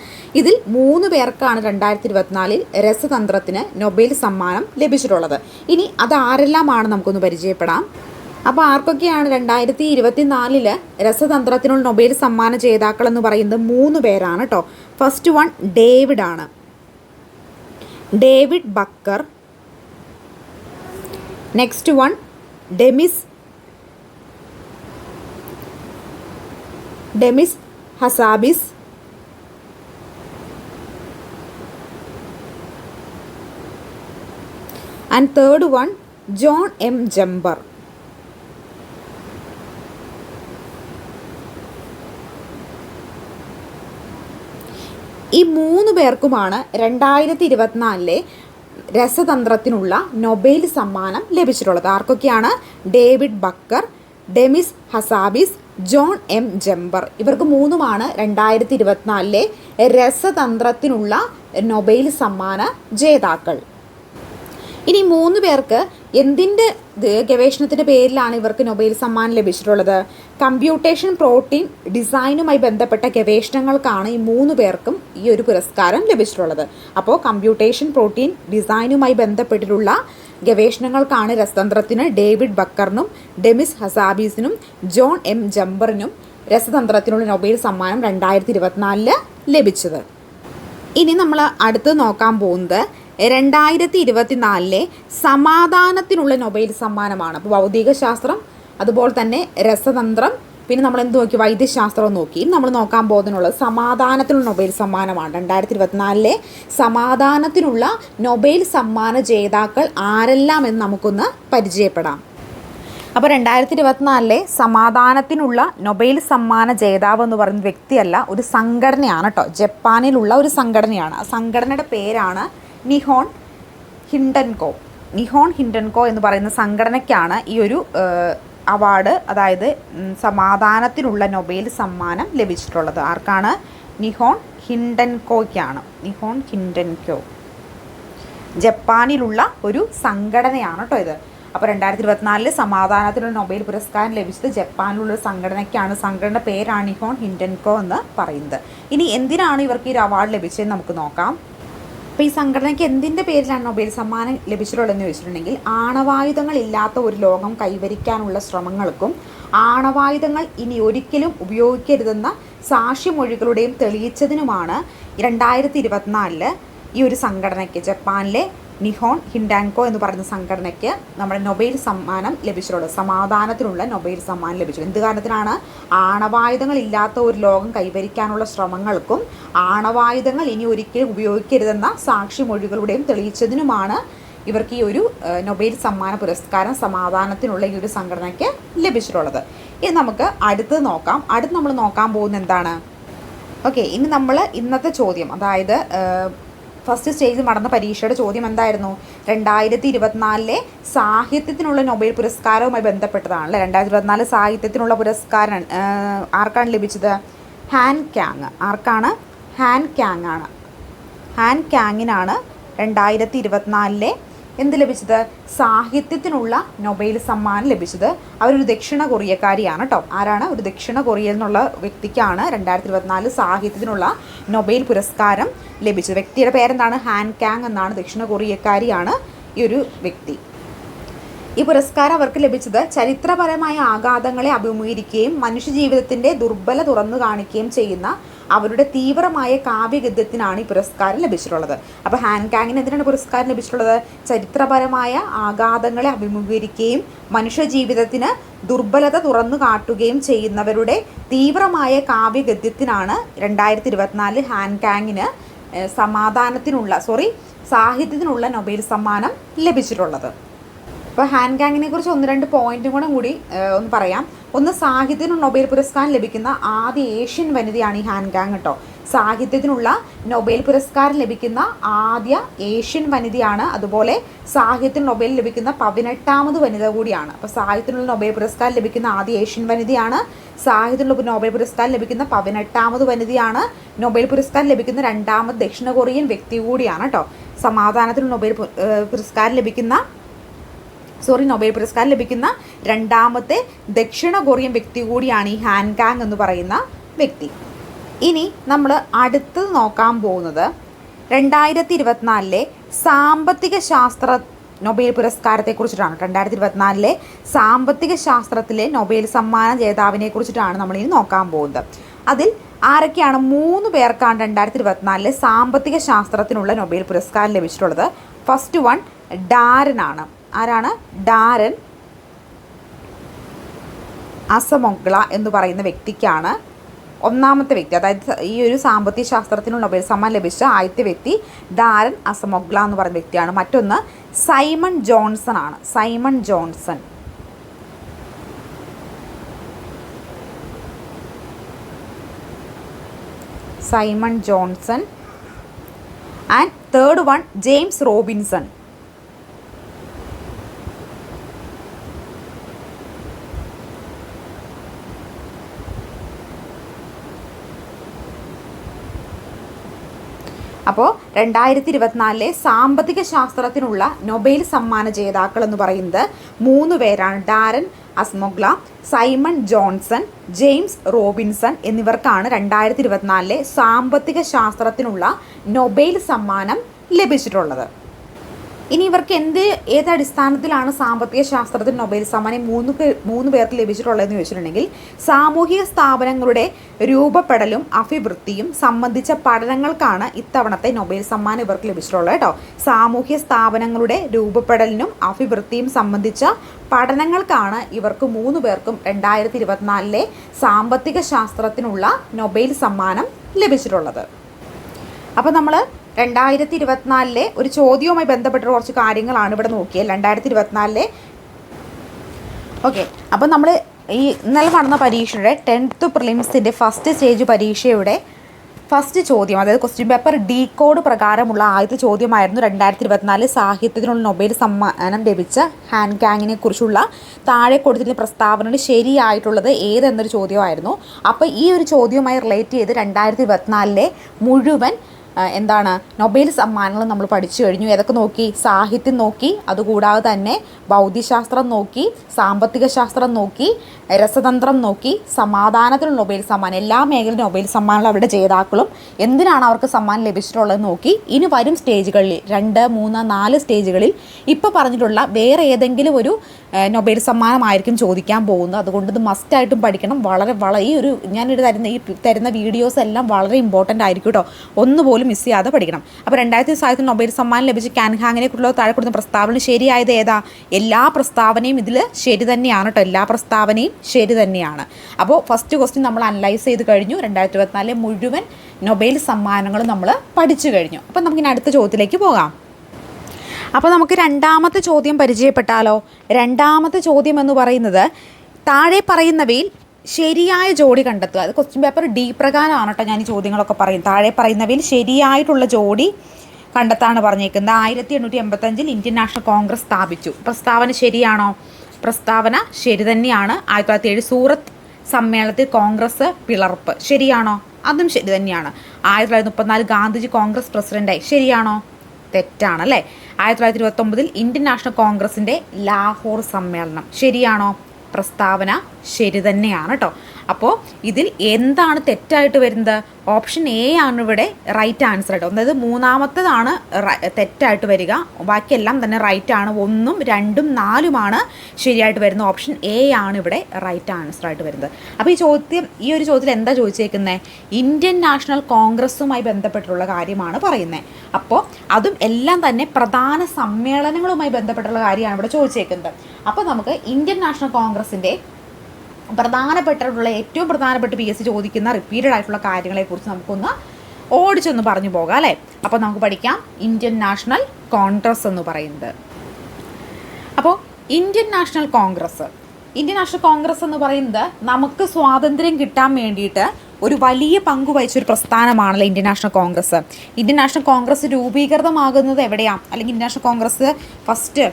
ഇതിൽ 3 പേർക്കാണ് 2024 രസതന്ത്രത്തിന് നൊബേൽ സമ്മാനം ലഭിച്ചിട്ടുള്ളത്. ഇനി അത് ആരെല്ലാമാണ് നമുക്കൊന്ന് പരിചയപ്പെടാം. അപ്പോൾ ആർക്കൊക്കെയാണ് 2024 രസതന്ത്രത്തിനുള്ള നൊബേൽ സമ്മാന ജേതാക്കൾ എന്ന് പറയുന്നത്? 3 പേരാണ് കേട്ടോ. ഫസ്റ്റ് വൺ ഡേവിഡ് ആണ്. David Baker. Next one Demis Hassabis. And third one John M Jumper. ഈ 3 പേർക്കുമാണ് 2024 രസതന്ത്രത്തിനുള്ള നൊബേൽ സമ്മാനം ലഭിച്ചിട്ടുള്ളത്. ആർക്കൊക്കെയാണ്? David Baker, Demis Hassabis, John M Jumper. ഇവർക്ക് 3മാണ് 2024 രസതന്ത്രത്തിനുള്ള നൊബേൽ സമ്മാന ജേതാക്കൾ. ഇനി 3 പേർക്ക് എന്തിൻ്റെ ഗവേഷണത്തിൻ്റെ പേരിലാണ് ഇവർക്ക് നൊബേൽ സമ്മാനം ലഭിച്ചിട്ടുള്ളത്? കമ്പ്യൂട്ടേഷൻ പ്രോട്ടീൻ ഡിസൈനുമായി ബന്ധപ്പെട്ട ഗവേഷണങ്ങൾക്കാണ് ഈ 3 പേർക്കും ഈ ഒരു പുരസ്കാരം ലഭിച്ചിട്ടുള്ളത്. അപ്പോൾ കമ്പ്യൂട്ടേഷൻ പ്രോട്ടീൻ ഡിസൈനുമായി ബന്ധപ്പെട്ടിട്ടുള്ള ഗവേഷണങ്ങൾക്കാണ് രസതന്ത്രത്തിന് ഡേവിഡ് ബക്കറിനും ഡെമിസ് ഹസാബീസിനും ജോൺ എം ജംബറിനും രസതന്ത്രത്തിനുള്ള നൊബേൽ സമ്മാനം 2024 ലഭിച്ചത്. ഇനി നമ്മൾ അടുത്ത് നോക്കാൻ പോകുന്നത് 2024 സമാധാനത്തിനുള്ള നൊബേൽ സമ്മാനമാണ്. അപ്പോൾ ഭൗതിക ശാസ്ത്രം, അതുപോലെ തന്നെ രസതന്ത്രം, പിന്നെ നമ്മൾ എന്ത് നോക്കി? വൈദ്യശാസ്ത്രം നോക്കി. നമ്മൾ നോക്കാൻ പോകുന്നതിനുള്ളത് സമാധാനത്തിനുള്ള നൊബേൽ സമ്മാനമാണ്. 2024 സമാധാനത്തിനുള്ള നൊബേൽ സമ്മാന ജേതാക്കൾ ആരെല്ലാം എന്ന് നമുക്കൊന്ന് പരിചയപ്പെടാം. അപ്പോൾ 2024 സമാധാനത്തിനുള്ള നൊബേൽ സമ്മാന ജേതാവ് എന്ന് പറയുന്ന വ്യക്തിയല്ല, ഒരു സംഘടനയാണ് കേട്ടോ. ജപ്പാനിലുള്ള ഒരു സംഘടനയാണ്. ആ സംഘടനയുടെ പേരാണ് നിഹോൺ ഹിൻഡൻകോ എന്ന് പറയുന്ന സംഘടനയ്ക്കാണ് ഈ ഒരു അവാർഡ്, അതായത് സമാധാനത്തിനുള്ള നൊബേൽ സമ്മാനം ലഭിച്ചിട്ടുള്ളത്. ആർക്കാണ്? നിഹോൺ ഹിൻഡൻകോ. ജപ്പാനിലുള്ള ഒരു സംഘടനയാണ് കേട്ടോ ഇത്. അപ്പോൾ 2024 സമാധാനത്തിനുള്ള നൊബേൽ പുരസ്കാരം ലഭിച്ചത് ജപ്പാനിലുള്ള ഒരു സംഘടനയ്ക്കാണ്. സംഘടനയുടെ പേരാണ് നിഹോൺ ഹിൻഡൻകോ എന്ന് പറയുന്നത്. ഇനി എന്തിനാണ് ഇവർക്ക് ഈ ഒരു അവാർഡ് ലഭിച്ചതെന്ന് നമുക്ക് നോക്കാം. അപ്പോൾ ഈ സംഘടനയ്ക്ക് എന്തിൻ്റെ പേരിലാണ് നൊബേൽ സമ്മാനം ലഭിച്ചിട്ടുള്ളതെന്ന് ചോദിച്ചിട്ടുണ്ടെങ്കിൽ, ആണവായുധങ്ങൾ ഇല്ലാത്ത ഒരു ലോകം കൈവരിക്കാനുള്ള ശ്രമങ്ങൾക്കും ആണവായുധങ്ങൾ ഇനി ഒരിക്കലും ഉപയോഗിക്കരുതെന്ന സാക്ഷ്യമൊഴികളുടെയും തെളിയിച്ചതിനുമാണ് 2024 ഈ ഒരു സംഘടനയ്ക്ക്, ജപ്പാനിലെ നിഹോൺ ഹിൻഡാങ്കോ എന്ന് പറയുന്ന സംഘടനയ്ക്ക് നമ്മുടെ നൊബേൽ സമ്മാനം ലഭിച്ചിട്ടുള്ളത്. സമാധാനത്തിനുള്ള നൊബേൽ സമ്മാനം ലഭിച്ചു. എന്ത് കാരണത്തിനാണ്? ആണവായുധങ്ങൾ ഇല്ലാത്ത ഒരു ലോകം കൈവരിക്കാനുള്ള ശ്രമങ്ങൾക്കും ആണവായുധങ്ങൾ ഇനി ഒരിക്കലും ഉപയോഗിക്കരുതെന്ന സാക്ഷിമൊഴികളുടെയും തെളിയിച്ചതിനുമാണ് ഇവർക്ക് ഈ ഒരു നൊബേൽ സമ്മാന പുരസ്കാരം സമാധാനത്തിനുള്ള ഈ ഒരു സംഘടനയ്ക്ക് ലഭിച്ചിട്ടുള്ളത്. ഇനി നമുക്ക് അടുത്തത് നോക്കാം. അടുത്ത് നമ്മൾ നോക്കാൻ പോകുന്നത് എന്താണ്? ഓക്കെ, ഇനി നമ്മൾ ഇന്നത്തെ ചോദ്യം, അതായത് ഫസ്റ്റ് സ്റ്റേജിൽ നടന്ന പരീക്ഷയുടെ ചോദ്യം എന്തായിരുന്നു? 2024 സാഹിത്യത്തിനുള്ള നൊബേൽ പുരസ്കാരവുമായി ബന്ധപ്പെട്ടതാണ്. 2024 സാഹിത്യത്തിനുള്ള പുരസ്കാരം ആർക്കാണ് ലഭിച്ചത്? Han Kang. ആർക്കാണ്? ഹാൻ ക്യാങ് ആണ്. ഹാൻ ക്യാങ്ങിനാണ് 2024 എന്ത് ലഭിച്ചത്? സാഹിത്യത്തിനുള്ള നൊബേൽ സമ്മാനം ലഭിച്ചത്. അവരൊരു ദക്ഷിണ കൊറിയക്കാരിയാണ് കേട്ടോ. ആരാണ്? ഒരു ദക്ഷിണ കൊറിയയിൽ നിന്നുള്ള വ്യക്തിക്കാണ് 2024 സാഹിത്യത്തിനുള്ള നൊബേൽ പുരസ്കാരം ലഭിച്ചത്. വ്യക്തിയുടെ പേരെന്താണ്? ഹാൻ ക്യാങ് എന്നാണ്. ദക്ഷിണ കൊറിയക്കാരിയാണ് ഈ ഒരു വ്യക്തി. ഈ പുരസ്കാരം അവർക്ക് ലഭിച്ചത് ചരിത്രപരമായ ആഘാതങ്ങളെ അഭിമുഖീകരിക്കുകയും മനുഷ്യജീവിതത്തിൻ്റെ ദുർബല തുറന്നു കാണിക്കുകയും ചെയ്യുന്ന അവരുടെ തീവ്രമായ കാവ്യഗദ്യത്തിനാണ് ഈ പുരസ്കാരം ലഭിച്ചിട്ടുള്ളത്. അപ്പോൾ ഹാൻ ക്യാങ്ങിന് എന്തിനാണ് പുരസ്കാരം ലഭിച്ചിട്ടുള്ളത്? ചരിത്രപരമായ ആഘാതങ്ങളെ അഭിമുഖീകരിക്കുകയും മനുഷ്യജീവിതത്തിന് ദുർബലത തുറന്നു കാട്ടുകയും ചെയ്യുന്നവരുടെ തീവ്രമായ കാവ്യഗദ്യത്തിനാണ് 2024 ഹാൻ ക്യാങ്ങിന് സാഹിത്യത്തിനുള്ള നൊബേൽ സമ്മാനം ലഭിച്ചിട്ടുള്ളത്. അപ്പോൾ ഹാൻ ക്യാങ്ങിനെ കുറിച്ച് 1-2 പോയിന്റും കൂടി ഒന്ന് പറയാം. ഒന്ന്, സാഹിത്യത്തിനുള്ള നൊബേൽ പുരസ്കാരം ലഭിക്കുന്ന ആദ്യ ഏഷ്യൻ വനിതയാണ് ഈ ഹാൻ ക്യാങ് കേട്ടോ. സാഹിത്യത്തിനുള്ള നൊബേൽ പുരസ്കാരം ലഭിക്കുന്ന ആദ്യ ഏഷ്യൻ വനിതയാണ്. അതുപോലെ സാഹിത്യത്തിന് നൊബേൽ ലഭിക്കുന്ന 18ാമത് വനിത കൂടിയാണ്. അപ്പോൾ സാഹിത്യത്തിനുള്ള നൊബേൽ പുരസ്കാരം ലഭിക്കുന്ന ആദ്യ ഏഷ്യൻ വനിതയാണ്. സാഹിത്യത്തിനുള്ള നൊബേൽ പുരസ്കാരം ലഭിക്കുന്ന 18ാമത് വനിതയാണ്. നൊബേൽ പുരസ്കാരം ലഭിക്കുന്ന 2ാമത് ദക്ഷിണ കൊറിയൻ വ്യക്തി കൂടിയാണ് കേട്ടോ. സമാധാനത്തിനുള്ള നൊബേൽ പുരസ്കാരം ലഭിക്കുന്ന നൊബേൽ പുരസ്കാരം ലഭിക്കുന്ന 2ാമത്തെ ദക്ഷിണ കൊറിയൻ വ്യക്തി കൂടിയാണ് ഈ ഹാൻ ക്യാങ് എന്ന് പറയുന്ന വ്യക്തി. ഇനി നമ്മൾ അടുത്തത് നോക്കാൻ പോകുന്നത് 2024 സാമ്പത്തിക ശാസ്ത്ര നൊബേൽ പുരസ്കാരത്തെക്കുറിച്ചിട്ടാണ്. 2024 സാമ്പത്തിക ശാസ്ത്രത്തിലെ നൊബേൽ സമ്മാന ജേതാവിനെ കുറിച്ചിട്ടാണ് നമ്മളിനി നോക്കാൻ പോകുന്നത്. അതിൽ ആരൊക്കെയാണ്? 3 പേർക്കാണ് 2024 സാമ്പത്തിക ശാസ്ത്രത്തിനുള്ള നൊബേൽ പുരസ്കാരം ലഭിച്ചിട്ടുള്ളത്. ഫസ്റ്റ് വൺ ഡാരനാണ്. ആരാണ്? ഡാരൻ അസമൊഗ്ല എന്ന് പറയുന്ന വ്യക്തിക്കാണ് ഒന്നാമത്തെ വ്യക്തി. അതായത് ഈ ഒരു സാമ്പത്തിക ശാസ്ത്രത്തിനുള്ള നൊബേൽ സമ്മാനം ലഭിച്ച ആദ്യത്തെ വ്യക്തി ഡാരൻ അസമൊഗ്ല എന്ന് പറയുന്ന വ്യക്തിയാണ്. മറ്റൊന്ന് സൈമൺ ജോൺസൺ ആണ്. Simon Johnson. Simon Johnson. And third one James Robinson. അപ്പോൾ 2024 സാമ്പത്തിക ശാസ്ത്രത്തിനുള്ള നൊബേൽ സമ്മാന ജേതാക്കൾ എന്ന് പറയുന്നത് 3 പേരാണ്. Daron Acemoglu, Simon Johnson, James Robinson എന്നിവർക്കാണ് 2024 സാമ്പത്തിക ശാസ്ത്രത്തിനുള്ള നൊബേൽ സമ്മാനം ലഭിച്ചിട്ടുള്ളത്. ഇനി ഇവർക്ക് ഏത് അടിസ്ഥാനത്തിലാണ് സാമ്പത്തിക ശാസ്ത്രത്തിന് നൊബേൽ സമ്മാനം 3 പേർക്ക് ലഭിച്ചിട്ടുള്ളതെന്ന് ചോദിച്ചിട്ടുണ്ടെങ്കിൽ, സാമൂഹിക സ്ഥാപനങ്ങളുടെ രൂപപ്പെടലും അഭിവൃദ്ധിയും സംബന്ധിച്ച പഠനങ്ങൾക്കാണ് ഇത്തവണത്തെ നൊബേൽ സമ്മാനം ഇവർക്ക് ലഭിച്ചിട്ടുള്ളത് കേട്ടോ. സാമൂഹ്യ സ്ഥാപനങ്ങളുടെ രൂപപ്പെടലിനും അഭിവൃദ്ധിയും സംബന്ധിച്ച പഠനങ്ങൾക്കാണ് ഇവർക്ക് 3 പേർക്കും 2024 സാമ്പത്തിക ശാസ്ത്രത്തിനുള്ള നൊബേൽ സമ്മാനം ലഭിച്ചിട്ടുള്ളത്. അപ്പോൾ നമ്മൾ 2024 ഒരു ചോദ്യവുമായി ബന്ധപ്പെട്ട കുറച്ച് കാര്യങ്ങളാണ് ഇവിടെ നോക്കിയത്. 2024 ഓക്കെ. അപ്പോൾ നമ്മൾ ഈ ഇന്നലെ നടന്ന പരീക്ഷയുടെ 10th പ്രിലിംസിൻ്റെ ഫസ്റ്റ് സ്റ്റേജ് പരീക്ഷയുടെ ഫസ്റ്റ് ചോദ്യം, അതായത് ക്വസ്റ്റ്യൻ പേപ്പർ ഡീകോഡ് പ്രകാരമുള്ള ആദ്യത്തെ ചോദ്യമായിരുന്നു 2024 സാഹിത്യത്തിനുള്ള നൊബേൽ സമ്മാനം ലഭിച്ച ഹാൻ ക്യാങ്ങിനെ കുറിച്ചുള്ള താഴെ കൊടുത്തിരുന്ന പ്രസ്താവനയിൽ ശരിയായിട്ടുള്ളത് ഏതെന്നൊരു ചോദ്യമായിരുന്നു. അപ്പോൾ ഈ ഒരു ചോദ്യവുമായി റിലേറ്റ് ചെയ്ത് 2024 മുഴുവൻ നൊബേൽ സമ്മാനങ്ങൾ നമ്മൾ പഠിച്ചു കഴിഞ്ഞു. ഏതൊക്കെ നോക്കി? സാഹിത്യം നോക്കി, അതുകൂടാതെ തന്നെ ഭൗതികശാസ്ത്രം നോക്കി, സാമ്പത്തിക ശാസ്ത്രം നോക്കി, രസതന്ത്രം നോക്കി, സമാധാനത്തിനുള്ള നൊബേൽ സമ്മാനം, എല്ലാ മേഖലയിലും നൊബേൽ സമ്മാനങ്ങൾ അവരുടെ ജേതാക്കളും എന്തിനാണ് അവർക്ക് സമ്മാനം ലഭിച്ചിട്ടുള്ളത് നോക്കി. ഇനി വരും സ്റ്റേജുകളിൽ 2, 3, 4 സ്റ്റേജുകളിൽ ഇപ്പോൾ പറഞ്ഞിട്ടുള്ള വേറെ ഏതെങ്കിലും ഒരു നൊബേൽ സമ്മാനമായിരിക്കും ചോദിക്കാൻ പോകുന്നത്. അതുകൊണ്ട് ഇത് മസ്റ്റായിട്ടും പഠിക്കണം. ഈ ഒരു ഞാനിവിടെ തരുന്ന വീഡിയോസ് എല്ലാം വളരെ ഇമ്പോർട്ടൻ്റ് ആയിരിക്കും കേട്ടോ. ഒന്നുപോലും മിസ് ചെയ്യാതെ പഠിക്കണം. അപ്പോൾ 2000 നൊബേൽ സമ്മാനം ലഭിച്ച കാൻഹാങ്ങിനെ കുറിച്ചുള്ള താഴെ കൊടുക്കുന്ന പ്രസ്താവന ശരിയായത് ഏതാ? എല്ലാ പ്രസ്താവനയും ഇതിൽ ശരി തന്നെയാണ് കേട്ടോ. എല്ലാ പ്രസ്താവനയും ശരി തന്നെയാണ്. അപ്പോൾ ഫസ്റ്റ് ക്വസ്റ്റ്യൻ നമ്മൾ അനലൈസ് ചെയ്ത് കഴിഞ്ഞു. 2024 മുഴുവൻ നൊബേൽ സമ്മാനങ്ങളും നമ്മൾ പഠിച്ചു കഴിഞ്ഞു. അപ്പം നമുക്കിനി അടുത്ത ചോദ്യത്തിലേക്ക് പോകാം. അപ്പോൾ നമുക്ക് രണ്ടാമത്തെ ചോദ്യം പരിചയപ്പെട്ടാലോ? രണ്ടാമത്തെ ചോദ്യം എന്ന് പറയുന്നത് താഴെ പറയുന്നവയിൽ ശരിയായ ജോഡി കണ്ടെത്തുക. അത് ക്വസ്റ്റ്യൻ പേപ്പർ ഡി പ്രകാരമാണ് കേട്ടോ ഞാൻ ഈ ചോദ്യങ്ങളൊക്കെ പറയും. താഴെ പറയുന്നവയിൽ ശരിയായിട്ടുള്ള ജോഡി കണ്ടെത്താണ് പറഞ്ഞേക്കുന്നത്. 1885 ഇന്ത്യൻ നാഷണൽ കോൺഗ്രസ് സ്ഥാപിച്ചു. പ്രസ്താവന ശരിയാണോ? പ്രസ്താവന ശരി തന്നെയാണ്. 1907 സൂറത്ത് സമ്മേളനത്തിൽ കോൺഗ്രസ് പിളർപ്പ് ശരിയാണോ? അതും ശരി തന്നെയാണ്. 1934 ഗാന്ധിജി കോൺഗ്രസ് പ്രസിഡന്റായി ശരിയാണോ? തെറ്റാണല്ലേ. 1929 ഇന്ത്യൻ നാഷണൽ കോൺഗ്രസിൻ്റെ ലാഹോർ സമ്മേളനം ശരിയാണോ? പ്രസ്താവന ശരി തന്നെയാണ് കേട്ടോ. അപ്പോൾ ഇതിൽ എന്താണ് തെറ്റായിട്ട് വരുന്നത്? ഓപ്ഷൻ എ ആണ് ഇവിടെ റൈറ്റ് ആൻസർ കേട്ടോ. അതായത് മൂന്നാമത്തേതാണ് തെറ്റായിട്ട് വരിക. ബാക്കിയെല്ലാം തന്നെ റൈറ്റ് ആണ്. 1, 2, 4 ശരിയായിട്ട് വരുന്നത്. ഓപ്ഷൻ എ ആണ് ഇവിടെ റൈറ്റ് ആൻസർ ആയിട്ട് വരുന്നത്. അപ്പോൾ ഈ ഒരു ചോദ്യത്തിൽ എന്താ ചോദിച്ചേക്കുന്നത്? ഇന്ത്യൻ നാഷണൽ കോൺഗ്രസുമായി ബന്ധപ്പെട്ടുള്ള കാര്യമാണ് പറയുന്നത്. അപ്പോൾ അതും എല്ലാം തന്നെ പ്രധാന സമ്മേളനങ്ങളുമായി ബന്ധപ്പെട്ടുള്ള കാര്യമാണ് ഇവിടെ ചോദിച്ചേക്കുന്നത്. അപ്പോൾ നമുക്ക് ഇന്ത്യൻ നാഷണൽ കോൺഗ്രസിൻ്റെ ഏറ്റവും പ്രധാനപ്പെട്ട PSC ചോദിക്കുന്ന റിപ്പീറ്റഡ് ആയിട്ടുള്ള കാര്യങ്ങളെക്കുറിച്ച് നമുക്കൊന്ന് ഓടിച്ചൊന്ന് പറഞ്ഞു പോകാം അല്ലേ. അപ്പോൾ നമുക്ക് പഠിക്കാം ഇന്ത്യൻ നാഷണൽ കോൺഗ്രസ് എന്ന് പറയുന്നത്. അപ്പോൾ ഇന്ത്യൻ നാഷണൽ കോൺഗ്രസ് എന്ന് പറയുന്നത് നമുക്ക് സ്വാതന്ത്ര്യം കിട്ടാൻ വേണ്ടിയിട്ട് ഒരു വലിയ പങ്ക് വഹിച്ചൊരു പ്രസ്ഥാനമാണല്ലോ ഇന്ത്യൻ നാഷണൽ കോൺഗ്രസ്. ഇന്ത്യൻ നാഷണൽ കോൺഗ്രസ് രൂപീകൃതമാകുന്നത് എവിടെയാണ്? അല്ലെങ്കിൽ ഇന്ത്യൻ നാഷണൽ കോൺഗ്രസ് ഫസ്റ്റ്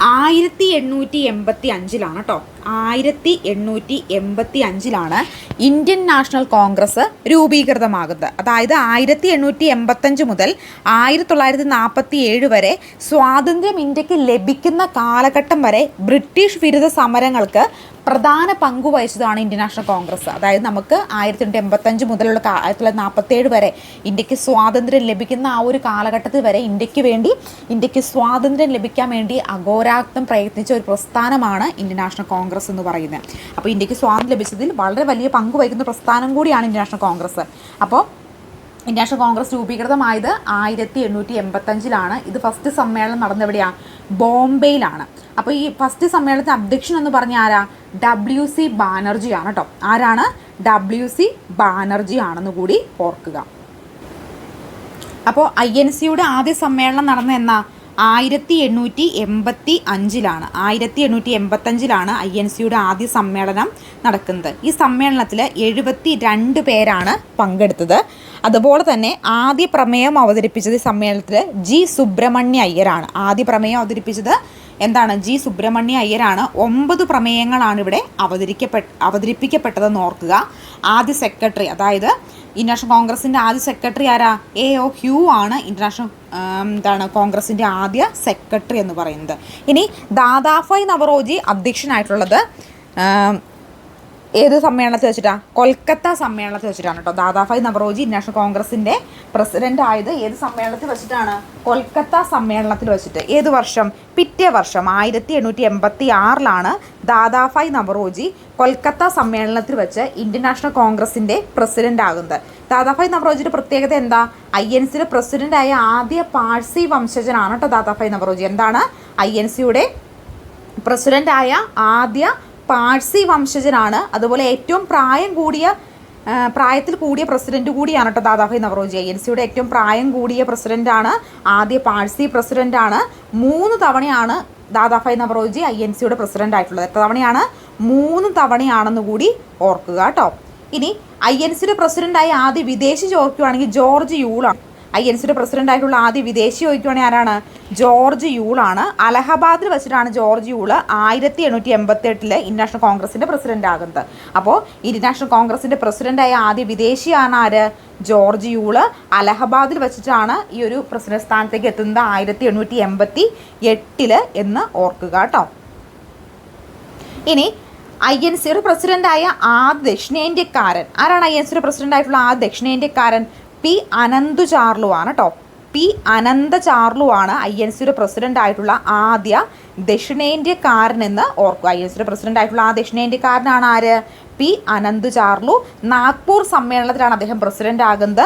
1885 കേട്ടോ. 1885 ഇന്ത്യൻ നാഷണൽ കോൺഗ്രസ് രൂപീകൃതമാകുന്നത്. അതായത് 1885 മുതൽ 1947 വരെ സ്വാതന്ത്ര്യം ഇന്ത്യക്ക് ലഭിക്കുന്ന കാലഘട്ടം വരെ ബ്രിട്ടീഷ് വിരുദ്ധ സമരങ്ങൾക്ക് പ്രധാന പങ്ക് വഹിച്ചതാണ് ഇന്ത്യൻ നാഷണൽ കോൺഗ്രസ്. അതായത് നമുക്ക് 1885 മുതലുള്ള 1947 വരെ ഇന്ത്യക്ക് സ്വാതന്ത്ര്യം ലഭിക്കുന്ന ആ ഒരു കാലഘട്ടത്തിൽ വരെ ഇന്ത്യക്ക് സ്വാതന്ത്ര്യം ലഭിക്കാൻ വേണ്ടി അഘോരാക്തം പ്രയത്നിച്ച ഒരു പ്രസ്ഥാനമാണ് ഇന്ത്യൻ നാഷണൽ കോൺഗ്രസ് എന്ന് പറയുന്നത്. അപ്പോൾ ഇന്ത്യക്ക് സ്വാതന്ത്ര്യം ലഭിച്ചതിൽ വളരെ വലിയ പങ്ക് വഹിക്കുന്ന പ്രസ്ഥാനം കൂടിയാണ് ഇന്ത്യൻ നാഷണൽ കോൺഗ്രസ്. അപ്പോൾ ഇന്ത്യൻ നാഷണൽ കോൺഗ്രസ് രൂപീകൃതമായത് 1885. ഇത് ഫസ്റ്റ് സമ്മേളനം നടന്നെവിടെയാണ്? ബോംബെയിലാണ്. അപ്പോൾ ഈ ഫസ്റ്റ് സമ്മേളനത്തിന് അധ്യക്ഷൻ എന്ന് പറഞ്ഞ ആരാ? WC ബാനർജി ആണ് കേട്ടോ. ആരാണ്? WC ബാനർജി ആണെന്ന് കൂടി ഓർക്കുക. അപ്പോൾ INCയുടെ ആദ്യ സമ്മേളനം നടന്ന എന്നാ? 1885. 1885 INCയുടെ ആദ്യ സമ്മേളനം നടക്കുന്നത്. ഈ സമ്മേളനത്തിൽ 72 പേരാണ് പങ്കെടുത്തത്. അതുപോലെ തന്നെ ആദ്യ പ്രമേയം അവതരിപ്പിച്ചത് ഈ സമ്മേളനത്തിൽ G. സുബ്രഹ്മണ്യ അയ്യരാണ്. ആദ്യ പ്രമേയം അവതരിപ്പിച്ചത് എന്താണ്? G. സുബ്രഹ്മണ്യ അയ്യരാണ്. 9 പ്രമേയങ്ങളാണ് ഇവിടെ അവതരിപ്പിക്കപ്പെട്ടതെന്ന് ഓർക്കുക. ആദ്യ സെക്രട്ടറി, അതായത് ഇന്ത്യൻ നാഷണൽ കോൺഗ്രസിൻ്റെ ആദ്യ സെക്രട്ടറി ആരാ? A.O. ഹ്യൂ ആണ് ഇന്ത്യൻ കോൺഗ്രസിൻ്റെ ആദ്യ സെക്രട്ടറി എന്ന് പറയുന്നത്. ഇനി ദാദാഭായ് നവറോജി അധ്യക്ഷനായിട്ടുള്ളത് ഏത് സമ്മേളനത്തിൽ വെച്ചിട്ടാണ്? കൊൽക്കത്ത സമ്മേളനത്തിൽ വെച്ചിട്ടാണ് കേട്ടോ. ദാദാഭായ് നവറോജി ഇന്ത്യൻ നാഷണൽ കോൺഗ്രസിൻ്റെ പ്രസിഡന്റ് ആയത് ഏത് സമ്മേളനത്തിൽ വെച്ചിട്ടാണ്? കൊൽക്കത്ത സമ്മേളനത്തിൽ വെച്ചിട്ട്. ഏത് വർഷം? പിറ്റേ വർഷം 1886 ദാദാഭായ് നവറോജി കൊൽക്കത്ത സമ്മേളനത്തിൽ വെച്ച് ഇന്ത്യൻ നാഷണൽ കോൺഗ്രസിൻ്റെ പ്രസിഡന്റ് ആകുന്നത്. ദാദാഭായ് നവറോജിയുടെ പ്രത്യേകത എന്താ? INCയുടെ പ്രസിഡന്റായ ആദ്യ പാഴ്സി വംശജനാണ് കേട്ടോ ദാദാഭായ് നവറോജി. എന്താണ്? INCയുടെ പ്രസിഡന്റായ ആദ്യ പാഴ്സി വംശജനാണ്. അതുപോലെ ഏറ്റവും പ്രായത്തിൽ കൂടിയ പ്രസിഡന്റ് കൂടിയാണ് കേട്ടോ ദാദാഭായ് നവറോജി. INCയുടെ ഏറ്റവും പ്രായം കൂടിയ പ്രസിഡന്റാണ്. ആദ്യ പാഴ്സി പ്രസിഡന്റാണ്. 3 തവണയാണ് ദാദാഭായ് നവറോജി INCയുടെ പ്രസിഡന്റ് ആയിട്ടുള്ളത്. എത്ര തവണയാണ്? 3 തവണയാണെന്ന് കൂടി ഓർക്കുക കേട്ടോ. ഇനി INCയുടെ പ്രസിഡന്റായ ആദ്യ വിദേശി ചോദിക്കുകയാണെങ്കിൽ ജോർജ് യൂളാണ്. INCയുടെ പ്രസിഡന്റ് ആയിട്ടുള്ള ആദ്യ വിദേശി ചോദിക്കുകയാണെങ്കിൽ ആരാണ്? ജോർജ് യൂളാണ്. അലഹബാദിൽ വെച്ചിട്ടാണ് ജോർജ് യൂള് 1888 ഇന്ത്യൻ നാഷണൽ കോൺഗ്രസിൻ്റെ പ്രസിഡന്റ് ആകുന്നത്. അപ്പോൾ ഇന്ത്യൻ നാഷണൽ കോൺഗ്രസിൻ്റെ പ്രസിഡന്റായ ആദ്യ വിദേശിയാണ് ആര്? ജോർജ് യൂള്. അലഹബാദിൽ വെച്ചിട്ടാണ് ഈ ഒരു പ്രസിഡന്റ് സ്ഥാനത്തേക്ക് എത്തുന്നത് 1888 എന്ന് ഓർക്കുക കേട്ടോ. ഇനി INCയുടെ പ്രസിഡന്റായ ആദ്യ ദക്ഷിണേന്ത്യക്കാരൻ ആരാണ്? INCയുടെ പ്രസിഡന്റ് ആയിട്ടുള്ള ആദ്യ ദക്ഷിണേന്ത്യക്കാരൻ P. അനന്തു ചാർലു ആണ് കേട്ടോ. P. പി അനന്തചാർലുവാണ് INCയുടെ പ്രസിഡന്റ് ആയിട്ടുള്ള ആദ്യ ദക്ഷിണേന്ത്യക്കാരനെന്ന് ഓർക്കുക. INCയുടെ പ്രസിഡന്റ് ആയിട്ടുള്ള ആ ദക്ഷിണേന്ത്യക്കാരനാണ് ആര്? പി അനന്തചാർലു. നാഗ്പൂർ സമ്മേളനത്തിലാണ് അദ്ദേഹം പ്രസിഡന്റ് ആകുന്നത്.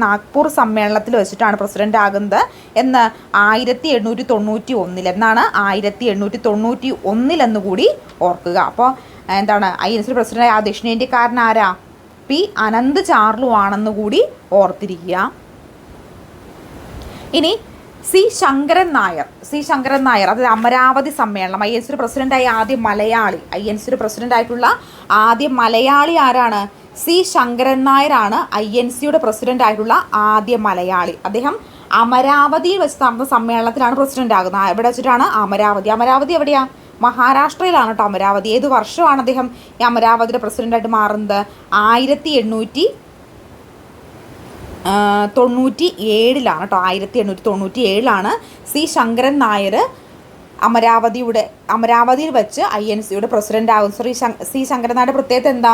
നാഗ്പൂർ സമ്മേളനത്തിൽ വെച്ചിട്ടാണ് പ്രസിഡന്റ് ആകുന്നത്. എന്ന് 1891 എന്നാണ് 1891 എന്നുകൂടി ഓർക്കുക. അപ്പോൾ എന്താണ് INCയുടെ പ്രസിഡന്റ് ആ ദക്ഷിണേന്ത്യക്കാരൻ ആരാ? പി അനന്തചാർലു ആണെന്ന് കൂടി ഓർത്തിരിക്കുക. ഇനി സി ശങ്കരൻ നായർ അതായത് അമരാവതി സമ്മേളനം INCയുടെ പ്രസിഡന്റായി INCയുടെ പ്രസിഡന്റ് ആയിട്ടുള്ള ആദ്യ മലയാളി ആരാണ്? സി ശങ്കരൻ നായരാണ് INCയുടെ പ്രസിഡന്റ് ആയിട്ടുള്ള ആദ്യ മലയാളി. അദ്ദേഹം അമരാവതിയിൽ വെച്ച് നടന്ന സമ്മേളനത്തിലാണ് പ്രസിഡന്റ് ആകുന്നത്. എവിടെ വെച്ചിട്ടാണ്? അമരാവതി എവിടെയാ? മഹാരാഷ്ട്രയിലാണ് കേട്ടോ അമരാവതി. ഏത് വർഷമാണ് അദ്ദേഹം ഈ അമരാവതിയുടെ പ്രസിഡന്റായിട്ട് മാറുന്നത്? 1897 കേട്ടോ. 1897 സി ശങ്കരൻ നായർ അമരാവതിയിൽ വെച്ച് INCയുടെ പ്രസിഡന്റ് ആകുന്നു. സി ശങ്കരൻ നായരുടെ പ്രത്യേകത എന്താ?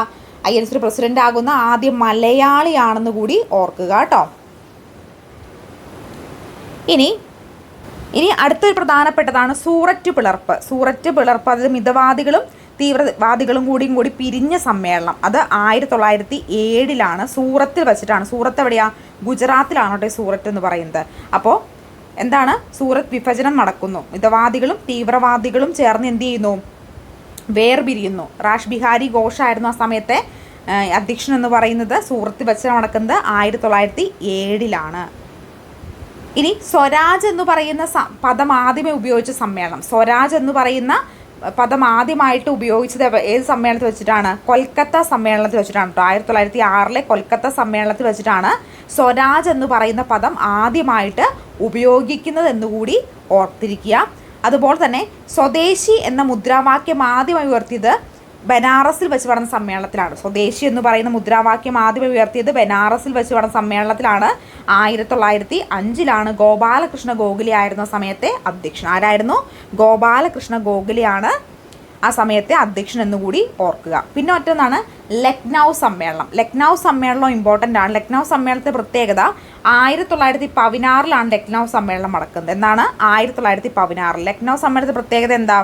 INCയുടെ പ്രസിഡന്റ് ആകുന്ന ആദ്യ മലയാളിയാണെന്ന് കൂടി ഓർക്കുക കേട്ടോ. ഇനി അടുത്തൊരു പ്രധാനപ്പെട്ടതാണ് സൂററ്റ് പിളർപ്പ്. അതായത് മിതവാദികളും തീവ്രവാദികളും കൂടി പിരിഞ്ഞ സമ്മേളനം. അത് 1907 സൂറത്തിൽ വെച്ചിട്ടാണ്. സൂറത്ത് എവിടെയാ? ഗുജറാത്തിലാണ് കേട്ടോ സൂററ്റ് എന്ന് പറയുന്നത്. അപ്പോൾ എന്താണ്? സൂറത്ത് വിഭജനം നടക്കുന്നു. മിതവാദികളും തീവ്രവാദികളും ചേർന്ന് എന്ത് ചെയ്യുന്നു? വേർപിരിയുന്നു. റാഷ് ബിഹാരി ഘോഷ് ആയിരുന്നു ആ സമയത്തെ അധ്യക്ഷൻ എന്ന് പറയുന്നത്. സൂറത്ത് വെച്ച് നടക്കുന്നത് 1907. ഇനി സ്വരാജ് എന്ന് പറയുന്ന പദം ആദ്യമേ ഉപയോഗിച്ച സമ്മേളനം. സ്വരാജ് എന്ന് പറയുന്ന പദം ആദ്യമായിട്ട് ഉപയോഗിച്ചത് ഏത് സമ്മേളനത്തിൽ വെച്ചിട്ടാണ്? കൊൽക്കത്ത സമ്മേളനത്തിൽ വെച്ചിട്ടാണ് കേട്ടോ. 1906 കൊൽക്കത്ത സമ്മേളനത്തിൽ വെച്ചിട്ടാണ് സ്വരാജ് എന്ന് പറയുന്ന പദം ആദ്യമായിട്ട് ഉപയോഗിക്കുന്നത് എന്നുകൂടി ഓർത്തിരിക്കുക. അതുപോലെ തന്നെ സ്വദേശി എന്ന മുദ്രാവാക്യം ആദ്യമായി ഉയർത്തിയത് ബനാറസിൽ വെച്ച് നടന്ന സമ്മേളനത്തിലാണ്. സ്വദേശി എന്ന് പറയുന്ന മുദ്രാവാക്യം ആദ്യം ഉയർത്തിയത് ബനാറസിൽ വെച്ച് നടന്ന സമ്മേളനത്തിലാണ്. 1905 ഗോപാലകൃഷ്ണ ഗോഖലെ ആയിരുന്ന സമയത്തെ അധ്യക്ഷൻ. ആരായിരുന്നു? ഗോപാലകൃഷ്ണ ഗോഖലെയാണ് ആ സമയത്തെ അധ്യക്ഷൻ എന്നുകൂടി ഓർക്കുക. പിന്നെ മറ്റൊന്നാണ് ലക്നൗ സമ്മേളനം ഇമ്പോർട്ടൻ്റ് ആണ്. ലക്നൗ സമ്മേളനത്തെ പ്രത്യേകത 1916 ലക്നൗ സമ്മേളനം നടക്കുന്നത്. എന്നാണ്? 1916 ലക്നൗ സമ്മേളനത്തെ പ്രത്യേകത എന്താ?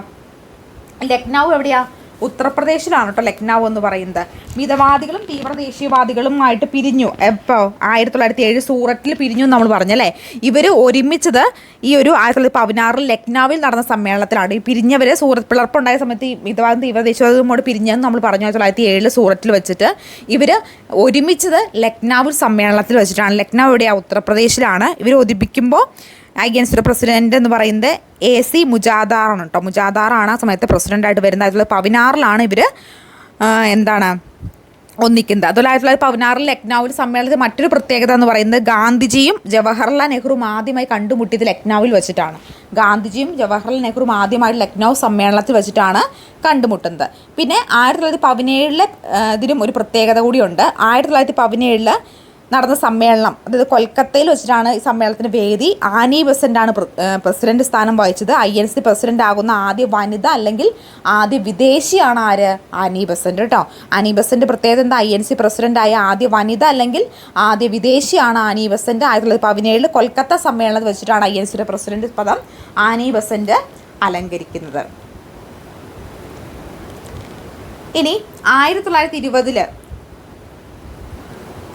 ലക്നൗ എവിടെയാ? ഉത്തർപ്രദേശിലാണ് കേട്ടോ ലക്നൗ എന്ന് പറയുന്നത്. മിതവാദികളും തീവ്രദേശീയവാദികളുമായിട്ട് പിരിഞ്ഞു. എപ്പോൾ? 1907 സൂററ്റിൽ പിരിഞ്ഞു നമ്മൾ പറഞ്ഞല്ലേ. ഇവർ ഒരുമിച്ചത് ഈ ഒരു 1916 ലക്നൌവിൽ നടന്ന സമ്മേളനത്തിലാണ്. ഈ പിരിഞ്ഞവർ സൂറത്ത് പിളർപ്പുണ്ടായ സമയത്ത് ഈ മിതവാദം തീവ്രദേശീയവാദമോട് പിരിഞ്ഞെന്ന് നമ്മൾ പറഞ്ഞു. 1907 സൂററ്റിൽ വെച്ചിട്ട് ഇവർ ഒരുമിച്ചത് ലക്നൌവിൽ സമ്മേളനത്തിൽ വെച്ചിട്ടാണ്. ലക്നൗ എവിടെയാണ്? ഉത്തർപ്രദേശിലാണ്. ഇവർ ഒതിപ്പിക്കുമ്പോൾ INCയുടെ പ്രസിഡന്റ് എന്ന് പറയുന്നത് AC മുജാദാറാണ് കേട്ടോ. മുജാദാറാണ് ആ സമയത്ത് പ്രസിഡൻ്റായിട്ട് വരുന്നത്. 1916 ഇവർ എന്താണ് ഒന്നിക്കുന്നത്. അതുപോലെ 1916 ലക്നൌവിൽ സമ്മേളനത്തിൽ മറ്റൊരു പ്രത്യേകത എന്ന് പറയുന്നത് ഗാന്ധിജിയും ജവഹർലാൽ നെഹ്റുവും ആദ്യമായി കണ്ടുമുട്ടിയത് ലക്നൌവിൽ വെച്ചിട്ടാണ്. ഗാന്ധിജിയും ജവഹർലാൽ നെഹ്റുവും ആദ്യമായിട്ട് ലക്നൗ സമ്മേളനത്തിൽ വെച്ചിട്ടാണ് കണ്ടുമുട്ടുന്നത്. പിന്നെ 1917 ഇതിനും ഒരു പ്രത്യേകത കൂടിയുണ്ട്. 1917 നടന്ന സമ്മേളനം, അതായത് കൊൽക്കത്തയിൽ വെച്ചിട്ടാണ് ഈ സമ്മേളനത്തിന് വേദി. ആനി ബെസൻ്റാണ് പ്രസിഡന്റ് സ്ഥാനം വഹിച്ചത്. INC പ്രസിഡന്റ് ആകുന്ന ആദ്യ വനിത അല്ലെങ്കിൽ ആദ്യ വിദേശിയാണ് ആര്? ആനി ബെസൻ്റ് കേട്ടോ. ആനി ബെസൻ്റ് പ്രത്യേകത എന്താ? INC പ്രസിഡന്റായ ആദ്യ വനിത അല്ലെങ്കിൽ ആദ്യ വിദേശിയാണ് ആനി ബെസൻ്റ്. 1917 കൊൽക്കത്ത സമ്മേളനത്തിൽ വെച്ചിട്ടാണ് INCയുടെ പ്രസിഡന്റ് പദം ആനി ബെസൻ്റ് അലങ്കരിക്കുന്നത്. ഇനി 1920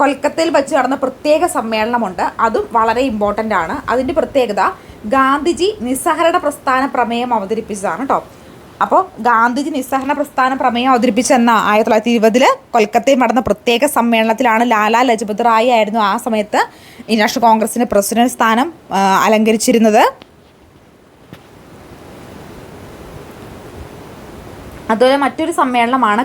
കൊൽക്കത്തയിൽ വെച്ച് നടന്ന പ്രത്യേക സമ്മേളനമുണ്ട്. അതും വളരെ ഇമ്പോർട്ടൻ്റ് ആണ്. അതിൻ്റെ പ്രത്യേകത ഗാന്ധിജി നിസ്സഹരണ പ്രസ്ഥാന പ്രമേയം അവതരിപ്പിച്ചതാണ് കേട്ടോ. അപ്പോൾ ഗാന്ധിജി നിസ്സഹരണ പ്രസ്ഥാന പ്രമേയം അവതരിപ്പിച്ചെന്ന 1920 കൊൽക്കത്തയിൽ നടന്ന പ്രത്യേക സമ്മേളനത്തിലാണ്. ലാലാ ലജ്പത് റായ് ആയിരുന്നു ആ സമയത്ത് ഇന്ത്യൻ നാഷണൽ കോൺഗ്രസിൻ്റെ പ്രസിഡന്റ് സ്ഥാനം അലങ്കരിച്ചിരുന്നത്. അതുപോലെ മറ്റൊരു സമ്മേളനമാണ്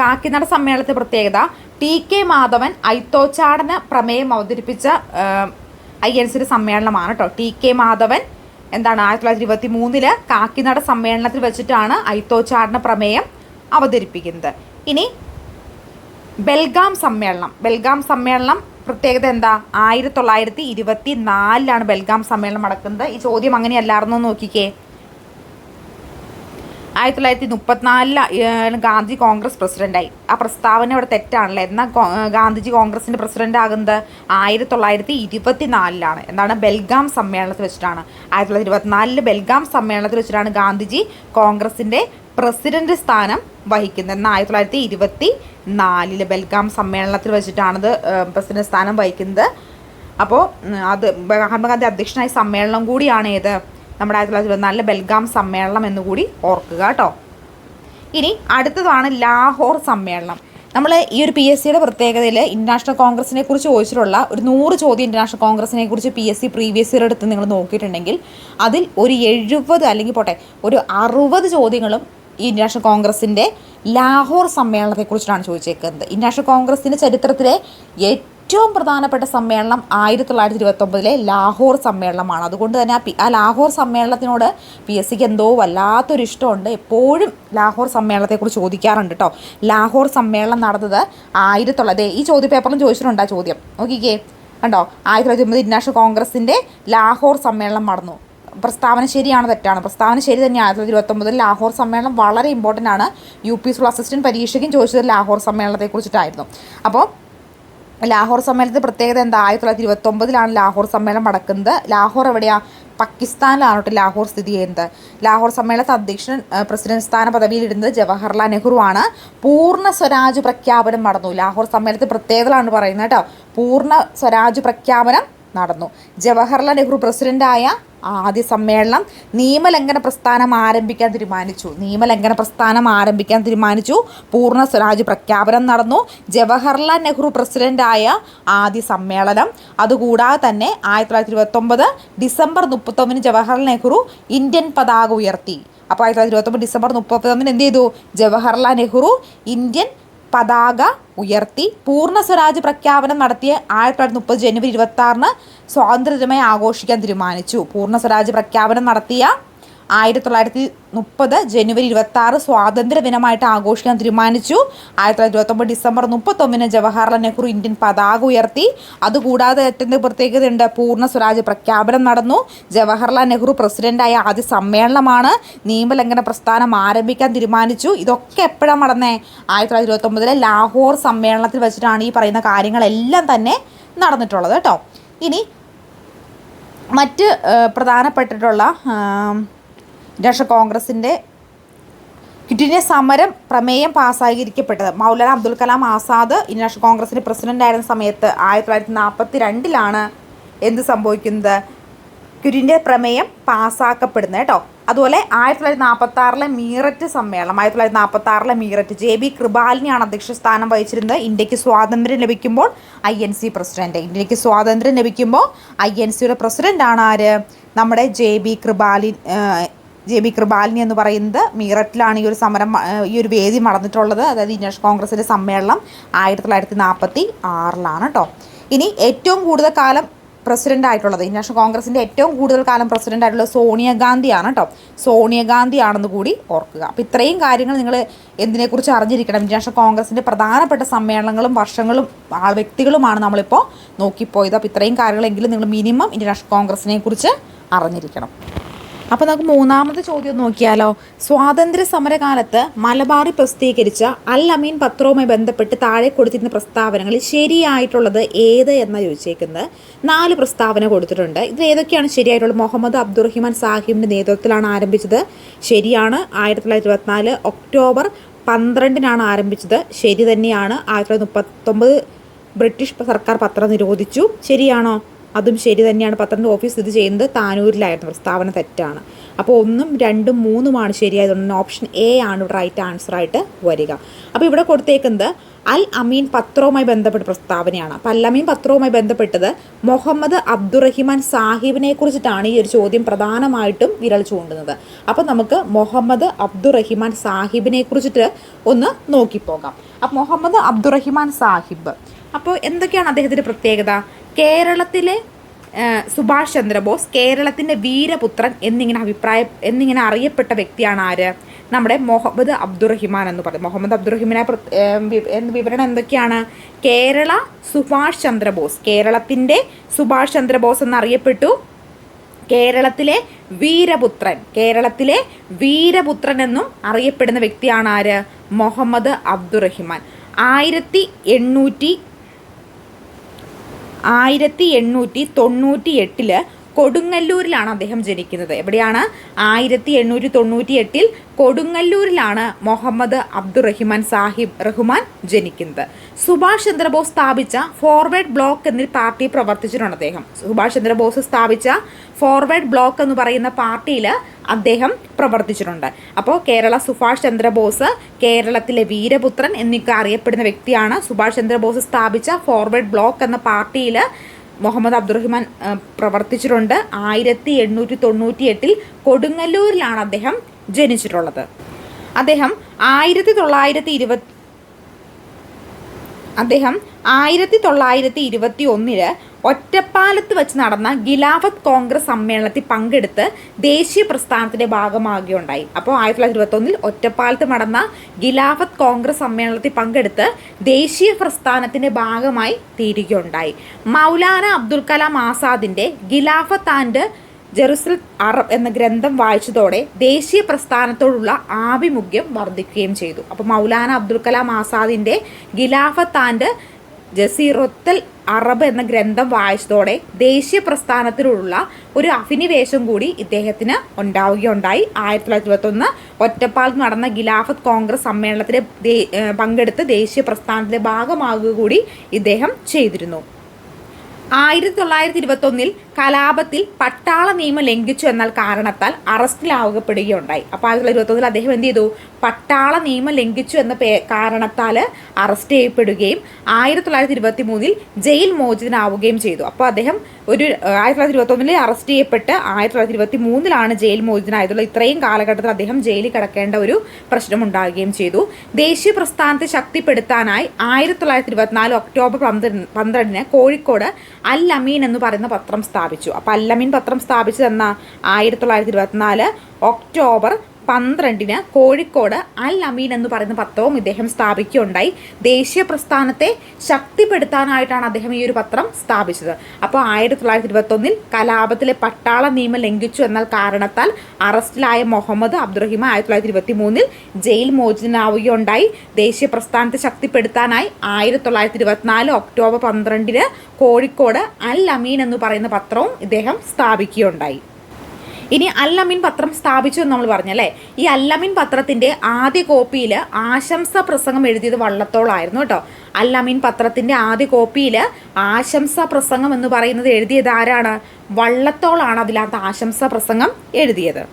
കാക്കിനട സമ്മേളനത്തെ പ്രത്യേകത TK മാധവൻ ഐത്തോച്ചാടന പ്രമേയം അവതരിപ്പിച്ച INCയുടെ സമ്മേളനമാണ് കേട്ടോ. TK മാധവൻ എന്താണ് 1923 കാക്കിനട സമ്മേളനത്തിൽ വെച്ചിട്ടാണ് ഐത്തോച്ചാടന പ്രമേയം അവതരിപ്പിക്കുന്നത്. ഇനി ബെൽഗാം സമ്മേളനം പ്രത്യേകത എന്താ? 1924 ബെൽഗാം സമ്മേളനം നടക്കുന്നത്. ഈ ചോദ്യം അങ്ങനെയല്ലായിരുന്നോ നോക്കിക്കേ. 1934 ഗാന്ധി കോൺഗ്രസ് പ്രസിഡൻ്റായി. ആ പ്രസ്താവന ഇവിടെ തെറ്റാണല്ലോ. എന്നാൽ ഗാന്ധിജി കോൺഗ്രസിൻ്റെ പ്രസിഡൻ്റ് ആകുന്നത് 1924 എന്താണ് ബെൽഗാം സമ്മേളനത്തിൽ വെച്ചിട്ടാണ്. 1924 ബെൽഗാം സമ്മേളനത്തിൽ വെച്ചിട്ടാണ് ഗാന്ധിജി കോൺഗ്രസിൻ്റെ പ്രസിഡന്റ് സ്ഥാനം വഹിക്കുന്നത്. എന്നാൽ 1924 ബെൽഗാം സമ്മേളനത്തിൽ വെച്ചിട്ടാണത് പ്രസിഡന്റ് സ്ഥാനം വഹിക്കുന്നത്. അപ്പോൾ അത് മഹാത്മാഗാന്ധി അധ്യക്ഷനായ സമ്മേളനം കൂടിയാണ് ഏത് നമ്മുടെ 1924 ബെൽഗാം സമ്മേളനം എന്നുകൂടി ഓർക്കുക കേട്ടോ. ഇനി അടുത്തതാണ് ലാഹോർ സമ്മേളനം. നമ്മൾ ഈ ഒരു PSC പ്രത്യേകതയിൽ ഇൻ്റർനാഷണൽ കോൺഗ്രസിനെ കുറിച്ച് ചോദിച്ചിട്ടുള്ള ഒരു 100 ചോദ്യം ഇൻ്റർനാഷണൽ കോൺഗ്രസിനെ കുറിച്ച് PSC പ്രീവിയസ് ഇയർ എടുത്ത് നിങ്ങൾ നോക്കിയിട്ടുണ്ടെങ്കിൽ അതിൽ ഒരു 70 അല്ലെങ്കിൽ പോട്ടെ ഒരു 60 ചോദ്യങ്ങളും ഈ ഇൻ്റർനാഷണൽ കോൺഗ്രസിൻ്റെ ലാഹോർ സമ്മേളനത്തെക്കുറിച്ചാണ് ചോദിച്ചേക്കുന്നത്. ഇൻ്റർനാഷണൽ കോൺഗ്രസിൻ്റെ ചരിത്രത്തിലെ ഏറ്റവും പ്രധാനപ്പെട്ട സമ്മേളനം 1929 ലാഹോർ സമ്മേളനമാണ്. അതുകൊണ്ട് തന്നെ ആ ലാഹോർ സമ്മേളനത്തിനോട് PSCക്ക് എന്തോ വല്ലാത്തൊരു ഇഷ്ടമുണ്ട്. എപ്പോഴും ലാഹോർ സമ്മേളനത്തെക്കുറിച്ച് ചോദിക്കാറുണ്ട് കേട്ടോ. ലാഹോർ സമ്മേളനം നടന്നത് 1900 ഈ ചോദ്യപേപ്പറിലും ചോദിച്ചിട്ടുണ്ട് ആ ചോദ്യം. നോക്കിക്കേ കണ്ടോ, 1929 ഇൻ്റർനാഷണൽ കോൺഗ്രസിൻ്റെ ലാഹോർ സമ്മേളനം നടന്നു. പ്രസ്താവന ശരിയാണ് തെറ്റാണ്? പ്രസ്താവന ശരി തന്നെയാണ്. 1929 ലാഹോർ സമ്മേളനം വളരെ ഇമ്പോർട്ടൻ്റ് ആണ്. UP സ്കൂൾ അസിസ്റ്റൻറ്റ് പരീക്ഷയ്ക്കും ചോദിച്ചത് ലാഹോർ സമ്മേളനത്തെക്കുറിച്ചിട്ടായിരുന്നു. അപ്പോൾ ലാഹോർ സമ്മേളനത്തിൻ്റെ പ്രത്യേകത എന്താ? 1929 ലാഹോർ സമ്മേളനം നടക്കുന്നത്. ലാഹോർ എവിടെയാണ്? പാകിസ്ഥാനിലാണ് കേട്ടോ ലാഹോർ സ്ഥിതി ചെയ്യുന്നത്. ലാഹോർ സമ്മേളനത്തെ അധ്യക്ഷൻ പ്രസിഡന്റ് സ്ഥാന പദവിയിലിരുന്നത് ജവഹർലാൽ നെഹ്റു ആണ്. പൂർണ്ണ സ്വരാജ് പ്രഖ്യാപനം നടന്നു. ലാഹോർ സമ്മേളനത്തിൽ പ്രത്യേകതകളാണ് പറയുന്നത് കേട്ടോ. പൂർണ്ണ സ്വരാജ് പ്രഖ്യാപനം നടന്നു. ജവഹർലാൽ നെഹ്റു പ്രസിഡൻ്റായ ആദ്യ സമ്മേളനം നിയമലംഘന പ്രസ്ഥാനം ആരംഭിക്കാൻ തീരുമാനിച്ചു. പൂർണ്ണ സ്വരാജ് പ്രഖ്യാപനം നടന്നു. ജവഹർലാൽ നെഹ്റു പ്രസിഡൻ്റായ ആദ്യ സമ്മേളനം. അതുകൂടാതെ തന്നെ 1929 ഡിസംബർ 31 ജവഹർലാൽ നെഹ്റു ഇന്ത്യൻ പതാക ഉയർത്തി. അപ്പോൾ 1929 ഡിസംബർ 31 എന്ത് ചെയ്തു? ജവഹർലാൽ നെഹ്റു ഇന്ത്യൻ പതാക ഉയർത്തി. പൂർണ്ണ സ്വരാജ് പ്രഖ്യാപനം നടത്തിയ 1930 ജനുവരി 26 സ്വാതന്ത്ര്യദിനമായി ആഘോഷിക്കാൻ തീരുമാനിച്ചു. പൂർണ്ണ സ്വരാജ് പ്രഖ്യാപനം നടത്തിയ 1930 ജനുവരി 26 സ്വാതന്ത്ര്യ ദിനമായിട്ട് ആഘോഷിക്കാൻ തീരുമാനിച്ചു. 1929 ഡിസംബർ 31 ജവഹർലാൽ നെഹ്റു ഇന്ത്യൻ പതാക ഉയർത്തി. അതുകൂടാതെ ഏറ്റവും പ്രത്യേകതയുണ്ട്. പൂർണ്ണ സ്വരാജ് പ്രഖ്യാപനം നടന്നു. ജവഹർലാൽ നെഹ്റു പ്രസിഡൻ്റായ ആദ്യ സമ്മേളനമാണ്. നിയമലംഘന പ്രസ്ഥാനം ആരംഭിക്കാൻ തീരുമാനിച്ചു. ഇതൊക്കെ എപ്പോഴാണ് നടന്നേ? 1929 ലാഹോർ സമ്മേളനത്തിൽ വെച്ചിട്ടാണ് ഈ പറയുന്ന കാര്യങ്ങളെല്ലാം തന്നെ നടന്നിട്ടുള്ളത് കേട്ടോ. ഇനി മറ്റ് പ്രധാനപ്പെട്ടിട്ടുള്ള ഇൻ്റർനാഷണൽ കോൺഗ്രസിൻ്റെ ക്വിറ്റ് ഇന്ത്യ സമരം പ്രമേയം പാസ്സായിരിക്കപ്പെട്ടത് മൗലാന അബ്ദുൽ കലാം ആസാദ് ഇൻ്റർനാഷണൽ കോൺഗ്രസിൻ്റെ പ്രസിഡൻ്റ് ആയിരുന്ന സമയത്ത് 1942 എന്ത് സംഭവിക്കുന്നത്? ക്വിറ്റ് ഇന്ത്യ പ്രമേയം പാസ്സാക്കപ്പെടുന്നത് കേട്ടോ. അതുപോലെ 1946 മീററ്റ് സമ്മേളനം. 1946 മീററ്റ് JB കൃപാലിനെയാണ് അധ്യക്ഷ സ്ഥാനം വഹിച്ചിരുന്നത്. ഇന്ത്യക്ക് സ്വാതന്ത്ര്യം ലഭിക്കുമ്പോൾ INC പ്രസിഡന്റ്. ഇന്ത്യക്ക് സ്വാതന്ത്ര്യം ലഭിക്കുമ്പോൾ INCയുടെ പ്രസിഡൻ്റാണ് ആര്? നമ്മുടെ JB കൃപാലിനി എന്ന് പറയുന്നത്. മീററ്റിലാണ് ഈ ഒരു സമരം ഈ ഒരു വേദി നടന്നിട്ടുള്ളത്. അതായത് ഇൻ്റർനാഷണൽ കോൺഗ്രസിൻ്റെ സമ്മേളനം 1946 കേട്ടോ. ഇനി ഏറ്റവും കൂടുതൽ കാലം പ്രസിഡൻ്റ് ആയിട്ടുള്ളത് ഇൻ്റർനാഷണൽ കോൺഗ്രസിൻ്റെ ഏറ്റവും കൂടുതൽ കാലം പ്രസിഡൻ്റ് ആയിട്ടുള്ളത് സോണിയാഗാന്ധിയാണ് കേട്ടോ. സോണിയാഗാന്ധിയാണെന്ന് കൂടി ഓർക്കുക. അപ്പോൾ ഇത്രയും കാര്യങ്ങൾ നിങ്ങൾ എന്തിനെക്കുറിച്ച് അറിഞ്ഞിരിക്കണം? ഇൻ്റർനാഷണൽ കോൺഗ്രസിൻ്റെ പ്രധാനപ്പെട്ട സമ്മേളനങ്ങളും വർഷങ്ങളും വ്യക്തികളുമാണ് നമ്മളിപ്പോൾ നോക്കിപ്പോയത്. അപ്പോൾ ഇത്രയും കാര്യങ്ങളെങ്കിലും നിങ്ങൾ മിനിമം ഇൻ്റർനാഷണൽ കോൺഗ്രസിനെ കുറിച്ച് അറിഞ്ഞിരിക്കണം. അപ്പോൾ നമുക്ക് മൂന്നാമത്തെ ചോദ്യം നോക്കിയാലോ. സ്വാതന്ത്ര്യ സമരകാലത്ത് മലബാറിൽ പ്രസിദ്ധീകരിച്ച അൽ അമീൻ പത്രവുമായി ബന്ധപ്പെട്ട് താഴെ കൊടുത്തിരുന്ന പ്രസ്താവനകളിൽ ശരിയായിട്ടുള്ളത് ഏത് എന്നാണ് ചോദിച്ചേക്കുന്നത്. 4 പ്രസ്താവന കൊടുത്തിട്ടുണ്ട്. ഇതിൽ ഏതൊക്കെയാണ് ശരിയായിട്ടുള്ളത്? മുഹമ്മദ് അബ്ദുറഹിമാൻ സാഹിബിൻ്റെ നേതൃത്വത്തിലാണ് ആരംഭിച്ചത്. ശരിയാണ്. 1924 ഒക്ടോബർ 12 ആരംഭിച്ചത്. ശരി തന്നെയാണ്. 1939 ബ്രിട്ടീഷ് സർക്കാർ പത്രം നിരോധിച്ചു. ശരിയാണോ? അതും ശരി തന്നെയാണ്. പത്രത്തിൻ്റെ ഓഫീസ് സ്ഥിതി ചെയ്യുന്നത് താനൂരിലായിരുന്നു. പ്രസ്താവന തെറ്റാണ്. അപ്പോൾ 1, 2, 3 ശരിയായതുകൊണ്ട് ഓപ്ഷൻ A ആണ് റൈറ്റ് ആൻസർ ആയിട്ട് വരിക. അപ്പോൾ ഇവിടെ കൊടുത്തേക്കുന്നത് അൽ അമീൻ പത്രവുമായി ബന്ധപ്പെട്ട പ്രസ്താവനയാണ്. അപ്പോൾ അൽ അമീൻ പത്രവുമായി ബന്ധപ്പെട്ടത് മുഹമ്മദ് അബ്ദുറഹിമാൻ സാഹിബിനെ കുറിച്ചിട്ടാണ് ഈ ഒരു ചോദ്യം പ്രധാനമായിട്ടും വിരൽ ചൂണ്ടുന്നത്. അപ്പോൾ നമുക്ക് മുഹമ്മദ് അബ്ദുറഹിമാൻ സാഹിബിനെ കുറിച്ചിട്ട് ഒന്ന് നോക്കിപ്പോകാം. അപ്പോൾ മുഹമ്മദ് അബ്ദുറഹിമാൻ സാഹിബ്, അപ്പോൾ എന്തൊക്കെയാണ് അദ്ദേഹത്തിൻ്റെ പ്രത്യേകത? കേരളത്തിലെ സുഭാഷ് ചന്ദ്രബോസ്, കേരളത്തിൻ്റെ വീരപുത്രൻ എന്നിങ്ങനെ അറിയപ്പെട്ട വ്യക്തിയാണ് ആര്? നമ്മുടെ മുഹമ്മദ് അബ്ദുറഹിമാൻ എന്ന് പറയും. മുഹമ്മദ് അബ്ദുറഹിമാനെ വിവരണം എന്തൊക്കെയാണ്? കേരള സുഭാഷ് ചന്ദ്രബോസ്, കേരളത്തിൻ്റെ സുഭാഷ് ചന്ദ്രബോസ് എന്നറിയപ്പെട്ടു. കേരളത്തിലെ വീരപുത്രൻ എന്നും അറിയപ്പെടുന്ന വ്യക്തിയാണ് ആര്? മുഹമ്മദ് അബ്ദുറഹിമാൻ. 1898 കൊടുങ്ങല്ലൂരിലാണ് അദ്ദേഹം ജനിക്കുന്നത്. എവിടെയാണ്? 1898 കൊടുങ്ങല്ലൂരിലാണ് മുഹമ്മദ് അബ്ദുറഹിമാൻ സാഹിബ് റഹ്മാൻ ജനിക്കുന്നത്. സുഭാഷ് ചന്ദ്രബോസ് സ്ഥാപിച്ച ഫോർവേഡ് ബ്ലോക്ക് എന്നീ പാർട്ടി പ്രവർത്തിച്ചിട്ടുണ്ട് അദ്ദേഹം. സുഭാഷ് ചന്ദ്രബോസ് സ്ഥാപിച്ച ഫോർവേഡ് ബ്ലോക്ക് എന്ന് പറയുന്ന പാർട്ടിയിൽ അദ്ദേഹം പ്രവർത്തിച്ചിട്ടുണ്ട്. അപ്പോൾ സുഭാഷ് ചന്ദ്രബോസ് കേരളത്തിലെ വീരപുത്രൻ എന്നൊക്കെ അറിയപ്പെടുന്ന വ്യക്തിയാണ്. സുഭാഷ് ചന്ദ്രബോസ് സ്ഥാപിച്ച ഫോർവേഡ് ബ്ലോക്ക് എന്ന പാർട്ടിയിൽ മുഹമ്മദ് അബ്ദുറഹിമാൻ പ്രവർത്തിച്ചിട്ടുണ്ട്. 1898 കൊടുങ്ങല്ലൂരിലാണ് അദ്ദേഹം ജനിച്ചിട്ടുള്ളത്. അദ്ദേഹം 1921 ഒറ്റപ്പാലത്ത് വെച്ച് നടന്ന ഖിലാഫത്ത് കോൺഗ്രസ് സമ്മേളനത്തിൽ പങ്കെടുത്ത് ദേശീയ പ്രസ്ഥാനത്തിന്റെ ഭാഗമാകുകയുണ്ടായി. അപ്പോൾ 1921 ഒറ്റപ്പാലത്ത് നടന്ന ഖിലാഫത്ത് കോൺഗ്രസ് സമ്മേളനത്തിൽ പങ്കെടുത്ത് ദേശീയ പ്രസ്ഥാനത്തിന്റെ ഭാഗമായി തീരുകയുണ്ടായി. മൗലാന അബ്ദുൽ കലാം ആസാദിന്റെ ഖിലാഫത്ത് ആൻഡ് ജെറുസലം അറബ് എന്ന ഗ്രന്ഥം വായിച്ചതോടെ ദേശീയ പ്രസ്ഥാനത്തോടുള്ള ആഭിമുഖ്യം വർദ്ധിക്കുകയും ചെയ്തു. അപ്പോൾ മൗലാന അബ്ദുൽ കലാം ആസാദിന്റെ ഖിലാഫത്ത് ആൻഡ് ജസീറത്തുൽ അറബ് എന്ന ഗ്രന്ഥം വായിച്ചതോടെ ദേശീയ പ്രസ്ഥാനത്തിലുള്ള ഒരു അഭിനിവേശം കൂടി ഇദ്ദേഹത്തിന് ഉണ്ടാവുകയുണ്ടായി. 1921 ഒറ്റപ്പാലത്ത് നടന്ന ഖിലാഫത്ത് കോൺഗ്രസ് സമ്മേളനത്തിൽ പങ്കെടുത്ത് ദേശീയ പ്രസ്ഥാനത്തിന്റെ ഭാഗമാകുക കൂടി ഇദ്ദേഹം ചെയ്തിരുന്നു. 1921 കലാപത്തിൽ പട്ടാള നിയമം ലംഘിച്ചു എന്നാൽ കാരണത്താൽ അറസ്റ്റിലാവപ്പെടുകയുണ്ടായി. അപ്പോൾ 1921 അദ്ദേഹം എന്ത് ചെയ്തു? പട്ടാള നിയമം ലംഘിച്ചു എന്ന കാരണത്താൽ അറസ്റ്റ് ചെയ്യപ്പെടുകയും 1923 ജയിൽ മോചിതനാവുകയും ചെയ്തു. അപ്പോൾ അദ്ദേഹം 1921 അറസ്റ്റ് ചെയ്യപ്പെട്ട് 1923 ജയിൽ മോചിതനായതുള്ള ഇത്രയും കാലഘട്ടത്തിൽ അദ്ദേഹം ജയിലിൽ കിടക്കേണ്ട ഒരു പ്രശ്നമുണ്ടാകുകയും ചെയ്തു. ദേശീയ പ്രസ്ഥാനത്തെ ശക്തിപ്പെടുത്താനായി 1924 ഒക്ടോബർ 12 കോഴിക്കോട് അൽ അമീൻ എന്ന് പറയുന്ന പത്രം സ്ഥാപിച്ചു. അപ്പോൾ അൽ അമീൻ പത്രം സ്ഥാപിച്ചതെന്ന 1924 ഒക്ടോബർ 12 കോഴിക്കോട് അൽ അമീൻ എന്ന് പറയുന്ന പത്രവും ഇദ്ദേഹം സ്ഥാപിക്കുകയുണ്ടായി. ദേശീയ പ്രസ്ഥാനത്തെ ശക്തിപ്പെടുത്താനായിട്ടാണ് അദ്ദേഹം ഈ ഒരു പത്രം സ്ഥാപിച്ചത്. അപ്പോൾ 1921 കലാപത്തിലെ പട്ടാള നിയമം ലംഘിച്ചു എന്നാൽ കാരണത്താൽ അറസ്റ്റിലായ മുഹമ്മദ് അബ്ദുറഹിമാൻ 1923 ജയിൽ മോചിതനാവുകയുണ്ടായി. ദേശീയ പ്രസ്ഥാനത്തെ ശക്തിപ്പെടുത്താനായി 1924 ഒക്ടോബർ 12 കോഴിക്കോട് അൽ അമീൻ എന്ന് പറയുന്ന പത്രവും ഇദ്ദേഹം സ്ഥാപിക്കുകയുണ്ടായി. ഇനി അൽ അമീൻ പത്രം സ്ഥാപിച്ചു എന്ന് നമ്മൾ പറഞ്ഞല്ലേ. ഈ അൽ അമീൻ പത്രത്തിൻ്റെ ആദ്യ കോപ്പിയിൽ ആശംസ പ്രസംഗം എഴുതിയത് വള്ളത്തോളായിരുന്നു കേട്ടോ. അൽ അമീൻ പത്രത്തിൻ്റെ ആദ്യ കോപ്പിയിൽ ആശംസ പ്രസംഗം എന്ന് പറയുന്നത് എഴുതിയത് ആരാണ്? വള്ളത്തോളാണ് അതിനകത്ത് ആശംസ പ്രസംഗം എഴുതിയത്.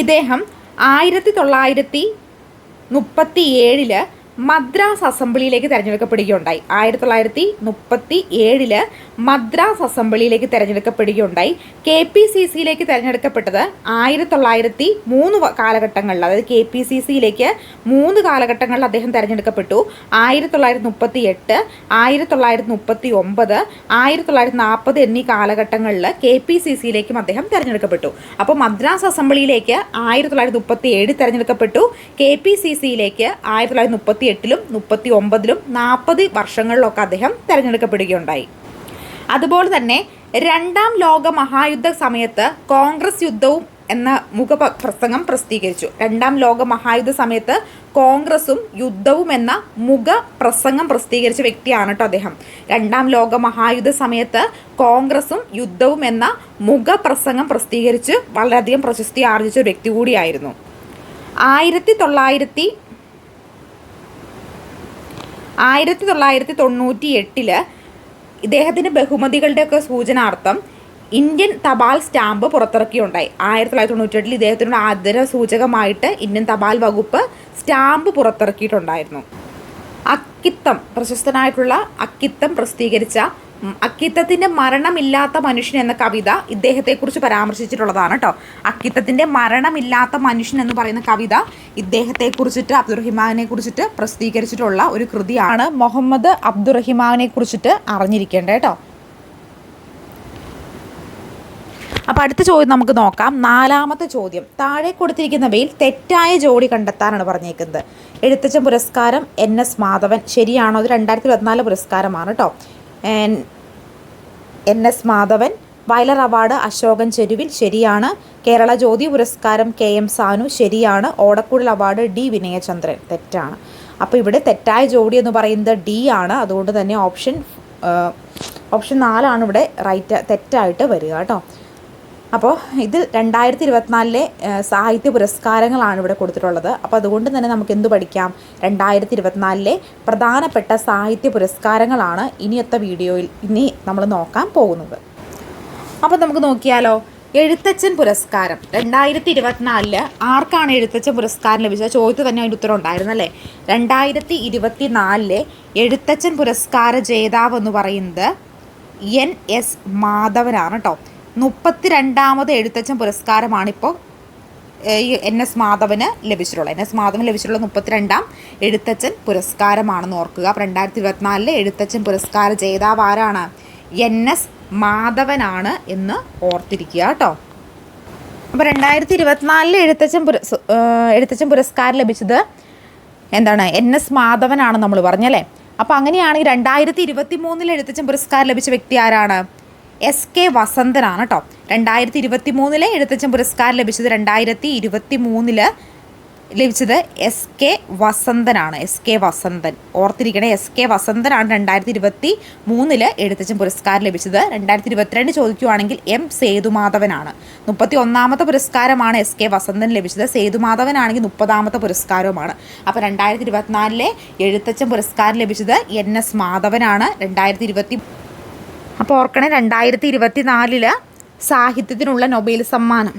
ഇദ്ദേഹം 1937 മദ്രാസ് അസംബ്ലിയിലേക്ക് തിരഞ്ഞെടുക്കപ്പെടുകയുണ്ടായി. 1937 മദ്രാസ് അസംബ്ലിയിലേക്ക് തിരഞ്ഞെടുക്കപ്പെടുകയുണ്ടായി. KPCCയിലേക്ക് തിരഞ്ഞെടുക്കപ്പെട്ടത് 1903 കാലഘട്ടങ്ങളിൽ, അതായത് KPCCയിലേക്ക് 3 കാലഘട്ടങ്ങളിൽ അദ്ദേഹം തിരഞ്ഞെടുക്കപ്പെട്ടു. 1938, 1939, 1940 എന്നീ കാലഘട്ടങ്ങളിൽ KPCCയിലേക്കും അദ്ദേഹം തിരഞ്ഞെടുക്കപ്പെട്ടു. അപ്പോൾ മദ്രാസ് അസംബ്ലിയിലേക്ക് 1937 തിരഞ്ഞെടുക്കപ്പെട്ടു. KPCCയിലേക്ക് 1938 39 40 വർഷങ്ങളിലൊക്കെ അദ്ദേഹം തിരഞ്ഞെടുക്കപ്പെടുകയുണ്ടായി. അതുപോലെ തന്നെ രണ്ടാം ലോക മഹായുദ്ധ സമയത്ത് കോൺഗ്രസ് യുദ്ധവും എന്ന മുഖപ്രസംഗം പ്രസിദ്ധീകരിച്ചു. രണ്ടാം ലോക മഹായുദ്ധ സമയത്ത് കോൺഗ്രസും യുദ്ധവും എന്ന മുഖപ്രസംഗം പ്രസിദ്ധീകരിച്ച വ്യക്തിയാണ് കേട്ടോ അദ്ദേഹം. രണ്ടാം ലോക മഹായുദ്ധ സമയത്ത് കോൺഗ്രസും യുദ്ധവും എന്ന മുഖപ്രസംഗം പ്രസിദ്ധീകരിച്ച് വളരെയധികം പ്രശസ്തി ആർജിച്ച ഒരു വ്യക്തി കൂടിയായിരുന്നു. 1998 ഇദ്ദേഹത്തിൻ്റെ ബഹുമതികളുടെയൊക്കെ സൂചനാർത്ഥം ഇന്ത്യൻ തപാൽ സ്റ്റാമ്പ് പുറത്തിറക്കിയുണ്ടായി. 1998 ഇദ്ദേഹത്തിനോട് ആദര സൂചകമായിട്ട് ഇന്ത്യൻ തപാൽ വകുപ്പ് സ്റ്റാമ്പ് പുറത്തിറക്കിയിട്ടുണ്ടായിരുന്നു. അക്കിത്തം, പ്രശസ്തനായിട്ടുള്ള അക്കിത്തം പ്രസിദ്ധീകരിച്ച അക്കിത്തത്തിൻ്റെ മരണമില്ലാത്ത മനുഷ്യൻ എന്ന കവിത ഇദ്ദേഹത്തെക്കുറിച്ച് പരാമർശിച്ചിട്ടുള്ളതാണ് കേട്ടോ. അക്കിത്തത്തിൻ്റെ മരണമില്ലാത്ത മനുഷ്യൻ എന്ന് പറയുന്ന കവിത ഇദ്ദേഹത്തെക്കുറിച്ചിട്ട്, അബ്ദുറഹിമാനെ കുറിച്ചിട്ട് പ്രസിദ്ധീകരിച്ചിട്ടുള്ള ഒരു കൃതിയാണ്. മുഹമ്മദ് അബ്ദുറഹിമാനെ കുറിച്ചിട്ട് അറിഞ്ഞിരിക്കേണ്ടത് കേട്ടോ. അപ്പോൾ അടുത്ത ചോദ്യം നമുക്ക് നോക്കാം. 4ാമത്തെ ചോദ്യം, താഴെ കൊടുത്തിരിക്കുന്നവയിൽ തെറ്റായ ജോഡി കണ്ടെത്താനാണ് പറഞ്ഞേക്കുന്നത്. എഴുത്തച്ഛൻ പുരസ്കാരം NS മാധവൻ ശരിയാണോ? അത് 2014 പുരസ്കാരമാണ് കേട്ടോ. NS മാധവൻ വയലാർ അവാർഡ് അശോകൻ ചെരുവിൽ, ശരിയാണ്. കേരള ജ്യോതി പുരസ്കാരം KM സാനു, ശരിയാണ്. ഓടക്കുഴൽ അവാർഡ് D വിനയചന്ദ്രൻ, തെറ്റാണ്. അപ്പോൾ ഇവിടെ തെറ്റായ ജോഡി എന്ന് പറയുന്നത് D ആണ്. അതുകൊണ്ട് തന്നെ ഓപ്ഷൻ 4 ഇവിടെ തെറ്റായിട്ട് വരിക കേട്ടോ. അപ്പോൾ ഇത് 2024 സാഹിത്യ പുരസ്കാരങ്ങളാണ് ഇവിടെ കൊടുത്തിട്ടുള്ളത്. അപ്പോൾ അതുകൊണ്ട് തന്നെ നമുക്ക് എന്ത് പഠിക്കാം? 2024 പ്രധാനപ്പെട്ട സാഹിത്യ പുരസ്കാരങ്ങളാണ് ഇനിയത്തെ വീഡിയോയിൽ നമ്മൾ നോക്കാൻ പോകുന്നത്. അപ്പോൾ നമുക്ക് നോക്കിയാലോ. എഴുത്തച്ഛൻ പുരസ്കാരം 2024 ആർക്കാണ് എഴുത്തച്ഛൻ പുരസ്കാരം ലഭിച്ചത്? ചോദിച്ചു തന്നെ അതിൻ്റെ ഉത്തരം ഉണ്ടായിരുന്നല്ലേ. 2024 എഴുത്തച്ഛൻ പുരസ്കാര ജേതാവ് എന്ന് പറയുന്നത് NS മാധവനാണ് കേട്ടോ. 32ാമത് എഴുത്തച്ഛൻ പുരസ്കാരമാണിപ്പോൾ NS മാധവന് ലഭിച്ചിട്ടുള്ളത്. NS മാധവന് ലഭിച്ചിട്ടുള്ള 32ാം എഴുത്തച്ഛൻ പുരസ്കാരമാണെന്ന് ഓർക്കുക. അപ്പോൾ 2024 എഴുത്തച്ഛൻ പുരസ്കാര ജേതാവ് ആരാണ്? NS മാധവനാണ് എന്ന് ഓർത്തിരിക്കുക കേട്ടോ. അപ്പോൾ 2024 എഴുത്തച്ഛൻ പുരസ്കാരം ലഭിച്ചത് എന്താണ്? NS മാധവനാണ് നമ്മൾ പറഞ്ഞല്ലേ. അപ്പോൾ അങ്ങനെയാണെങ്കിൽ 2023 എഴുത്തച്ഛൻ പുരസ്കാരം ലഭിച്ച വ്യക്തി ആരാണ്? SK വസന്തനാണ് കേട്ടോ. 2023 എഴുത്തച്ഛൻ പുരസ്കാരം ലഭിച്ചത് 2023 ലഭിച്ചത് SK വസന്തനാണ്. SK Vasanthan ഓർത്തിരിക്കണേ. SK വസന്തനാണ് 2023 Ezhuthachan പുരസ്കാരം ലഭിച്ചത്. 2022 ചോദിക്കുകയാണെങ്കിൽ M സേതുമാധവനാണ്. 31ാമത്തെ പുരസ്കാരമാണ് SK വസന്തൻ ലഭിച്ചത്. സേതുമാധവനാണെങ്കിൽ 30ാമത്തെ പുരസ്കാരവുമാണ്. അപ്പോൾ 2024 എഴുത്തച്ഛൻ പുരസ്കാരം ലഭിച്ചത് NS മാധവനാണ്. അപ്പോൾ ഓർക്കണേ 2024 സാഹിത്യത്തിനുള്ള നൊബേൽ സമ്മാനം.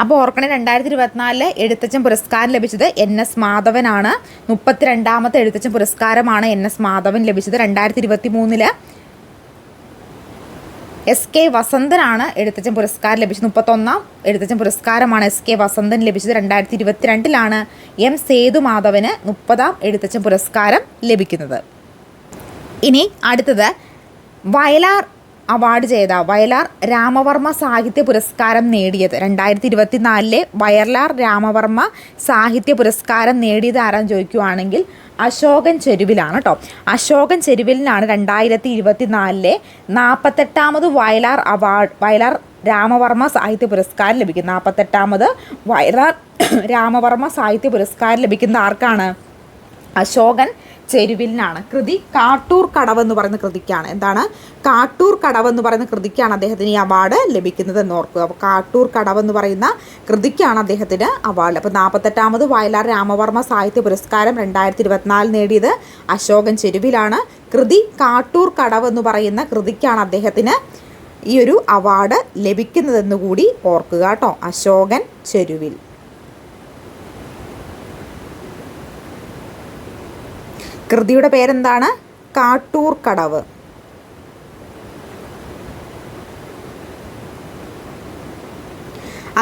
അപ്പോൾ ഓർക്കണേ 2024 എഴുത്തച്ഛൻ പുരസ്കാരം ലഭിച്ചത് NS മാധവനാണ്. 32ാമത്തെ എഴുത്തച്ഛൻ പുരസ്കാരമാണ് NS മാധവൻ ലഭിച്ചത്. 2023 SK വസന്തനാണ് എഴുത്തച്ഛൻ പുരസ്കാരം ലഭിച്ചത്. 31ാം എഴുത്തച്ഛൻ പുരസ്കാരമാണ് SK വസന്തൻ ലഭിച്ചത്. 2022 M സേതുമാധവന് 30ാം എഴുത്തച്ഛൻ പുരസ്കാരം ലഭിക്കുന്നത്. ഇനി അടുത്തത് വയലാർ അവാർഡ് ജേതാവ്, വയലാർ രാമവർമ്മ സാഹിത്യ പുരസ്കാരം നേടിയത് 2024 വയലാർ രാമവർമ്മ സാഹിത്യ പുരസ്കാരം നേടിയത് ആരാന്ന് ചോദിക്കുകയാണെങ്കിൽ അശോകൻ ചെരുവിലാണ് കേട്ടോ. അശോകൻ ചെരുവിലിനാണ് 2024 48ാമത് വയലാർ രാമവർമ്മ സാഹിത്യ പുരസ്കാരം ലഭിക്കുന്നത്. 48ാമത് വയലാർ രാമവർമ്മ സാഹിത്യ പുരസ്കാരം ലഭിക്കുന്ന ആർക്കാണ്? അശോകൻ ചെരുവിലിനാണ്. കൃതി കാട്ടൂർ കടവ് എന്ന് പറയുന്ന കൃതിക്കാണ്. എന്താണ്? കാട്ടൂർ കടവ് എന്ന് പറയുന്ന കൃതിക്കാണ് അദ്ദേഹത്തിന് ഈ അവാർഡ് ലഭിക്കുന്നത് എന്ന് ഓർക്കുക. അപ്പോൾ കാട്ടൂർ കടവ് എന്ന് പറയുന്ന കൃതിക്കാണ് അദ്ദേഹത്തിന് അവാർഡ്. അപ്പോൾ 48ാമത് വയലാർ രാമവർമ്മ സാഹിത്യ പുരസ്കാരം 2024 നേടിയത് അശോകൻ ചെരുവിലാണ്. കൃതി കാട്ടൂർ കടവ് എന്ന് പറയുന്ന കൃതിക്കാണ് അദ്ദേഹത്തിന് ഈ ഒരു അവാർഡ് ലഭിക്കുന്നതെന്ന് കൂടി ഓർക്കുക കേട്ടോ. അശോകൻ ചെരുവിൽ. കൃതിയുടെ പേരെന്താണ്? കാട്ടൂർ കടവ്.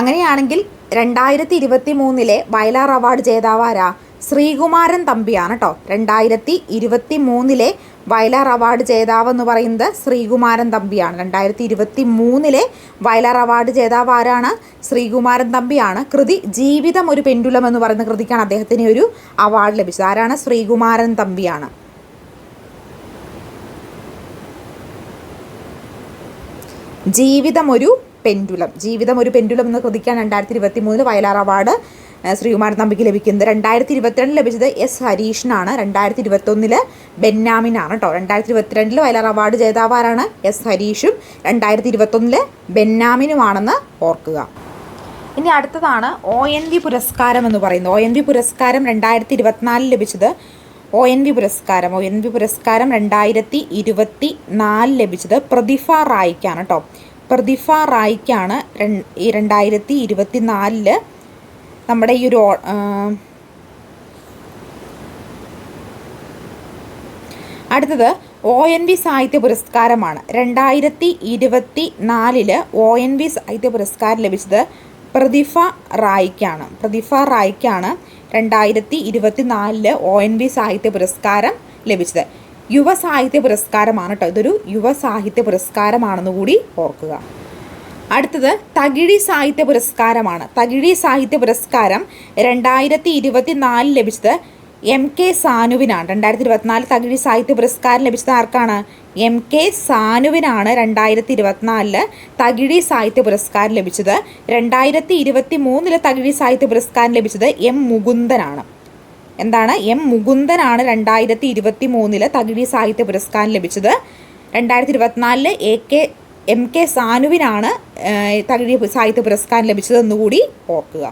അങ്ങനെയാണെങ്കിൽ 2023 വയലാർ അവാർഡ് ജേതാവ് ആരാ? ശ്രീകുമാരൻ തമ്പിയാണ് കേട്ടോ. 2023 വയലാർ അവാർഡ് ജേതാവ് എന്ന് പറയുന്നത് ശ്രീകുമാരൻ തമ്പിയാണ്. 2023 വയലാർ അവാർഡ് ജേതാവ് ആരാണ്? ശ്രീകുമാരൻ തമ്പിയാണ്. കൃതി ജീവിതം ഒരു പെൻഡുലം എന്ന് പറയുന്ന കൃതിക്കാണ് അദ്ദേഹത്തിന് ഒരു അവാർഡ് ലഭിച്ചത്. ആരാണ്? ശ്രീകുമാരൻ തമ്പിയാണ്. ജീവിതം ഒരു പെൻഡുലം എന്ന കൃതിക്കാണ് 2023 വയലാർ അവാർഡ് ശ്രീകുമാരൻ തമ്പിക്ക് ലഭിക്കുന്നത്. 2022 ലഭിച്ചത് S ഹരീഷിനാണ്. 2021 ബെന്യാമിനാണ് കേട്ടോ. 2022 വയലാർ അവാർഡ് ജേതാവ് ആരാണ്? S ഹരീഷും 2021 ബെന്യാമിനുമാണെന്ന് ഓർക്കുക. ഇനി അടുത്തതാണ് ONV പുരസ്കാരം എന്ന് പറയുന്നത്. ONV പുരസ്കാരം 2024 ലഭിച്ചത് ONV പുരസ്കാരം 2024 ലഭിച്ചത് പ്രതിഭ റായിക്കാണ് കേട്ടോ. പ്രതിഭ റായിക്കാണ് ഈ 2024 നമ്മുടെ ഈ ഒരു അടുത്തത് ONV സാഹിത്യ പുരസ്കാരമാണ്. 2024 ONV സാഹിത്യ പുരസ്കാരം ലഭിച്ചത് പ്രതിഭ റായിക്കാണ്. 2024 ONV സാഹിത്യ പുരസ്കാരം ലഭിച്ചത്. യുവ സാഹിത്യ പുരസ്കാരമാണ് കേട്ടോ. ഇതൊരു യുവ സാഹിത്യ പുരസ്കാരമാണെന്ന് കൂടി ഓർക്കുക. അടുത്തത് തകിഴി സാഹിത്യ പുരസ്കാരമാണ്. തകിഴി സാഹിത്യ പുരസ്കാരം 2024 ലഭിച്ചത് MK സാനുവിനാണ്. 2024 തകിഴി സാഹിത്യ പുരസ്കാരം ലഭിച്ചത് ആർക്കാണ്? MK സാനുവിനാണ് 2024 തകിഴി സാഹിത്യ പുരസ്കാരം ലഭിച്ചത്. 2023 തകിഴി സാഹിത്യ പുരസ്കാരം ലഭിച്ചത് M മുകുന്ദനാണ്. എന്താണ്? M മുകുന്ദനാണ് 2023 തകിഴി സാഹിത്യ പുരസ്കാരം ലഭിച്ചത്. 2024 MK സാനുവിനാണ് തകിഴി സാഹിത്യ പുരസ്കാരം ലഭിച്ചത് എന്നുകൂടി ഓർക്കുക.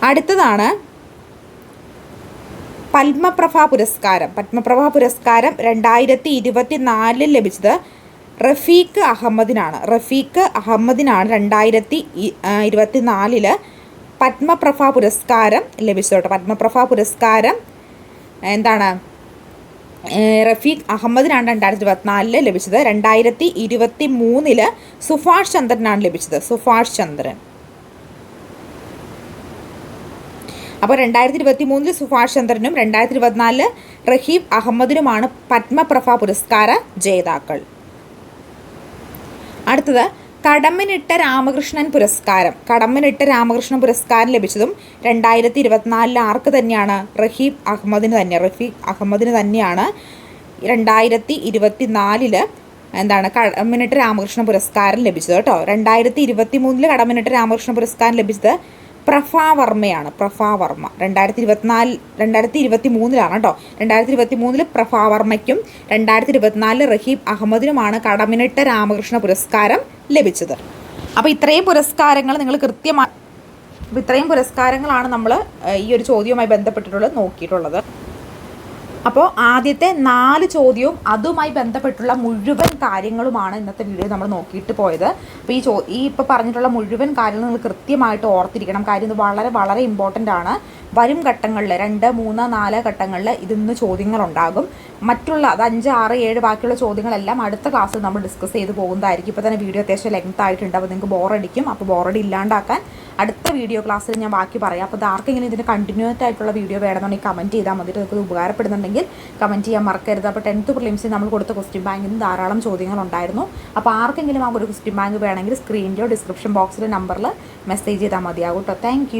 അടുത്തതാണ് പത്മപ്രഭ പുരസ്കാരം. പത്മപ്രഭ പുരസ്കാരം 2024 ലഭിച്ചത് റഫീഖ് അഹമ്മദിനാണ്. റഫീഖ് അഹമ്മദിനാണ് 2024 പത്മപ്രഭ പുരസ്കാരം ലഭിച്ചത് കേട്ടോ. പത്മപ്രഭ പുരസ്കാരം എന്താണ്? റഫീഖ് അഹമ്മദിനാണ് 2024 ലഭിച്ചത്. 2023 സുഭാഷ് ചന്ദ്രനാണ് ലഭിച്ചത്. സുഭാഷ് ചന്ദ്രൻ. അപ്പോൾ 2023 സുഭാഷ് ചന്ദ്രനും 2024 റഹീം അഹമ്മദിനുമാണ് പത്മപ്രഭ പുരസ്കാര ജേതാക്കൾ. അടുത്തത് കടമ്മനിട്ട രാമകൃഷ്ണൻ പുരസ്കാരം. കടമ്മനിട്ട രാമകൃഷ്ണൻ പുരസ്കാരം ലഭിച്ചതും 2024 ആർക്ക് തന്നെയാണ്? റഹീം അഹമ്മദിന് തന്നെ. റഫീഖ് അഹമ്മദിന് തന്നെയാണ് 2024 എന്താണ് കടമ്മനിട്ട രാമകൃഷ്ണ പുരസ്കാരം ലഭിച്ചത് കേട്ടോ. 2023 കടമ്മനിട്ട രാമകൃഷ്ണ പുരസ്കാരം ലഭിച്ചത് പ്രഭാവർമ്മയാണ്. പ്രഭാവർമ്മ 2023 കേട്ടോ. 2023 പ്രഭാവർമ്മയ്ക്കും 2024 റഹീം അഹമ്മദിനുമാണ് കടമ്മനിട്ട രാമകൃഷ്ണ പുരസ്കാരം ലഭിച്ചത്. അപ്പോൾ ഇത്രയും പുരസ്കാരങ്ങൾ നിങ്ങൾ കൃത്യമായി ഇത്രയും പുരസ്കാരങ്ങളാണ് നമ്മൾ ഈ ഒരു ചോദ്യവുമായി ബന്ധപ്പെട്ടിട്ടുള്ളത് നോക്കിയിട്ടുള്ളത്. അപ്പോൾ ആദ്യത്തെ 4 ചോദ്യവും അതുമായി ബന്ധപ്പെട്ടുള്ള മുഴുവൻ കാര്യങ്ങളുമാണ് ഇന്നത്തെ വീഡിയോ നമ്മൾ നോക്കിയിട്ട് പോയത്. അപ്പോൾ ഈ ഇപ്പോൾ പറഞ്ഞിട്ടുള്ള മുഴുവൻ കാര്യങ്ങൾ നിങ്ങൾ കൃത്യമായിട്ട് ഓർത്തിരിക്കണം. കാര്യം ഇത് വളരെ വളരെ ഇമ്പോർട്ടൻ്റ് ആണ്. വരും ഘട്ടങ്ങളിൽ 2, 3, 4 ഘട്ടങ്ങളിൽ ഇതിന്ന് ചോദ്യങ്ങളുണ്ടാകും. മറ്റുള്ള അത് 5, 6, 7 ബാക്കിയുള്ള ചോദ്യങ്ങളെല്ലാം അടുത്ത ക്ലാസ്സിൽ നമ്മൾ ഡിസ്കസ് ചെയ്ത് പോകുന്നതായിരിക്കും. ഇപ്പോൾ തന്നെ വീഡിയോ അത്യാവശ്യം ലെങ്ത് ആയിട്ടുണ്ട്. അപ്പോൾ നിങ്ങൾക്ക് ബോറടിക്കും. അപ്പോൾ ബോറടി ഇല്ലാണ്ടാക്കാൻ അടുത്ത വീഡിയോ ക്ലാസ്സിൽ ഞാൻ ബാക്കി പറയാം. അപ്പോൾ ആർക്കെങ്കിലും ഇതിന് കണ്ടിന്യൂസ് ആയിട്ടുള്ള വീഡിയോ വേണമെന്നുണ്ടെങ്കിൽ കമൻറ്റ് ചെയ്താൽ മതി. നിങ്ങൾക്ക് ഉപകാരപ്പെടുന്നുണ്ടെങ്കിൽ കമൻറ്റ് ചെയ്യാൻ മറക്കരുത്. അപ്പോൾ 10th പ്രിലിംസിൽ നമ്മൾ കൊടുത്ത ക്വസ്റ്റ്യൻ ബാങ്കിൽ നിന്ന് ധാരാളം ചോദ്യങ്ങളുണ്ടായിരുന്നു. അപ്പോൾ ആർക്കെങ്കിലും ആ ഒരു ക്വസ്റ്റ്യൻ ബാങ്ക് വേണമെങ്കിൽ സ്ക്രീനിലോ ഡിസ്ക്രിപ്ഷൻ ബോക്സിലെ നമ്പറിൽ മെസ്സേജ് ചെയ്താൽ മതിയാകും കേട്ടോ. താങ്ക്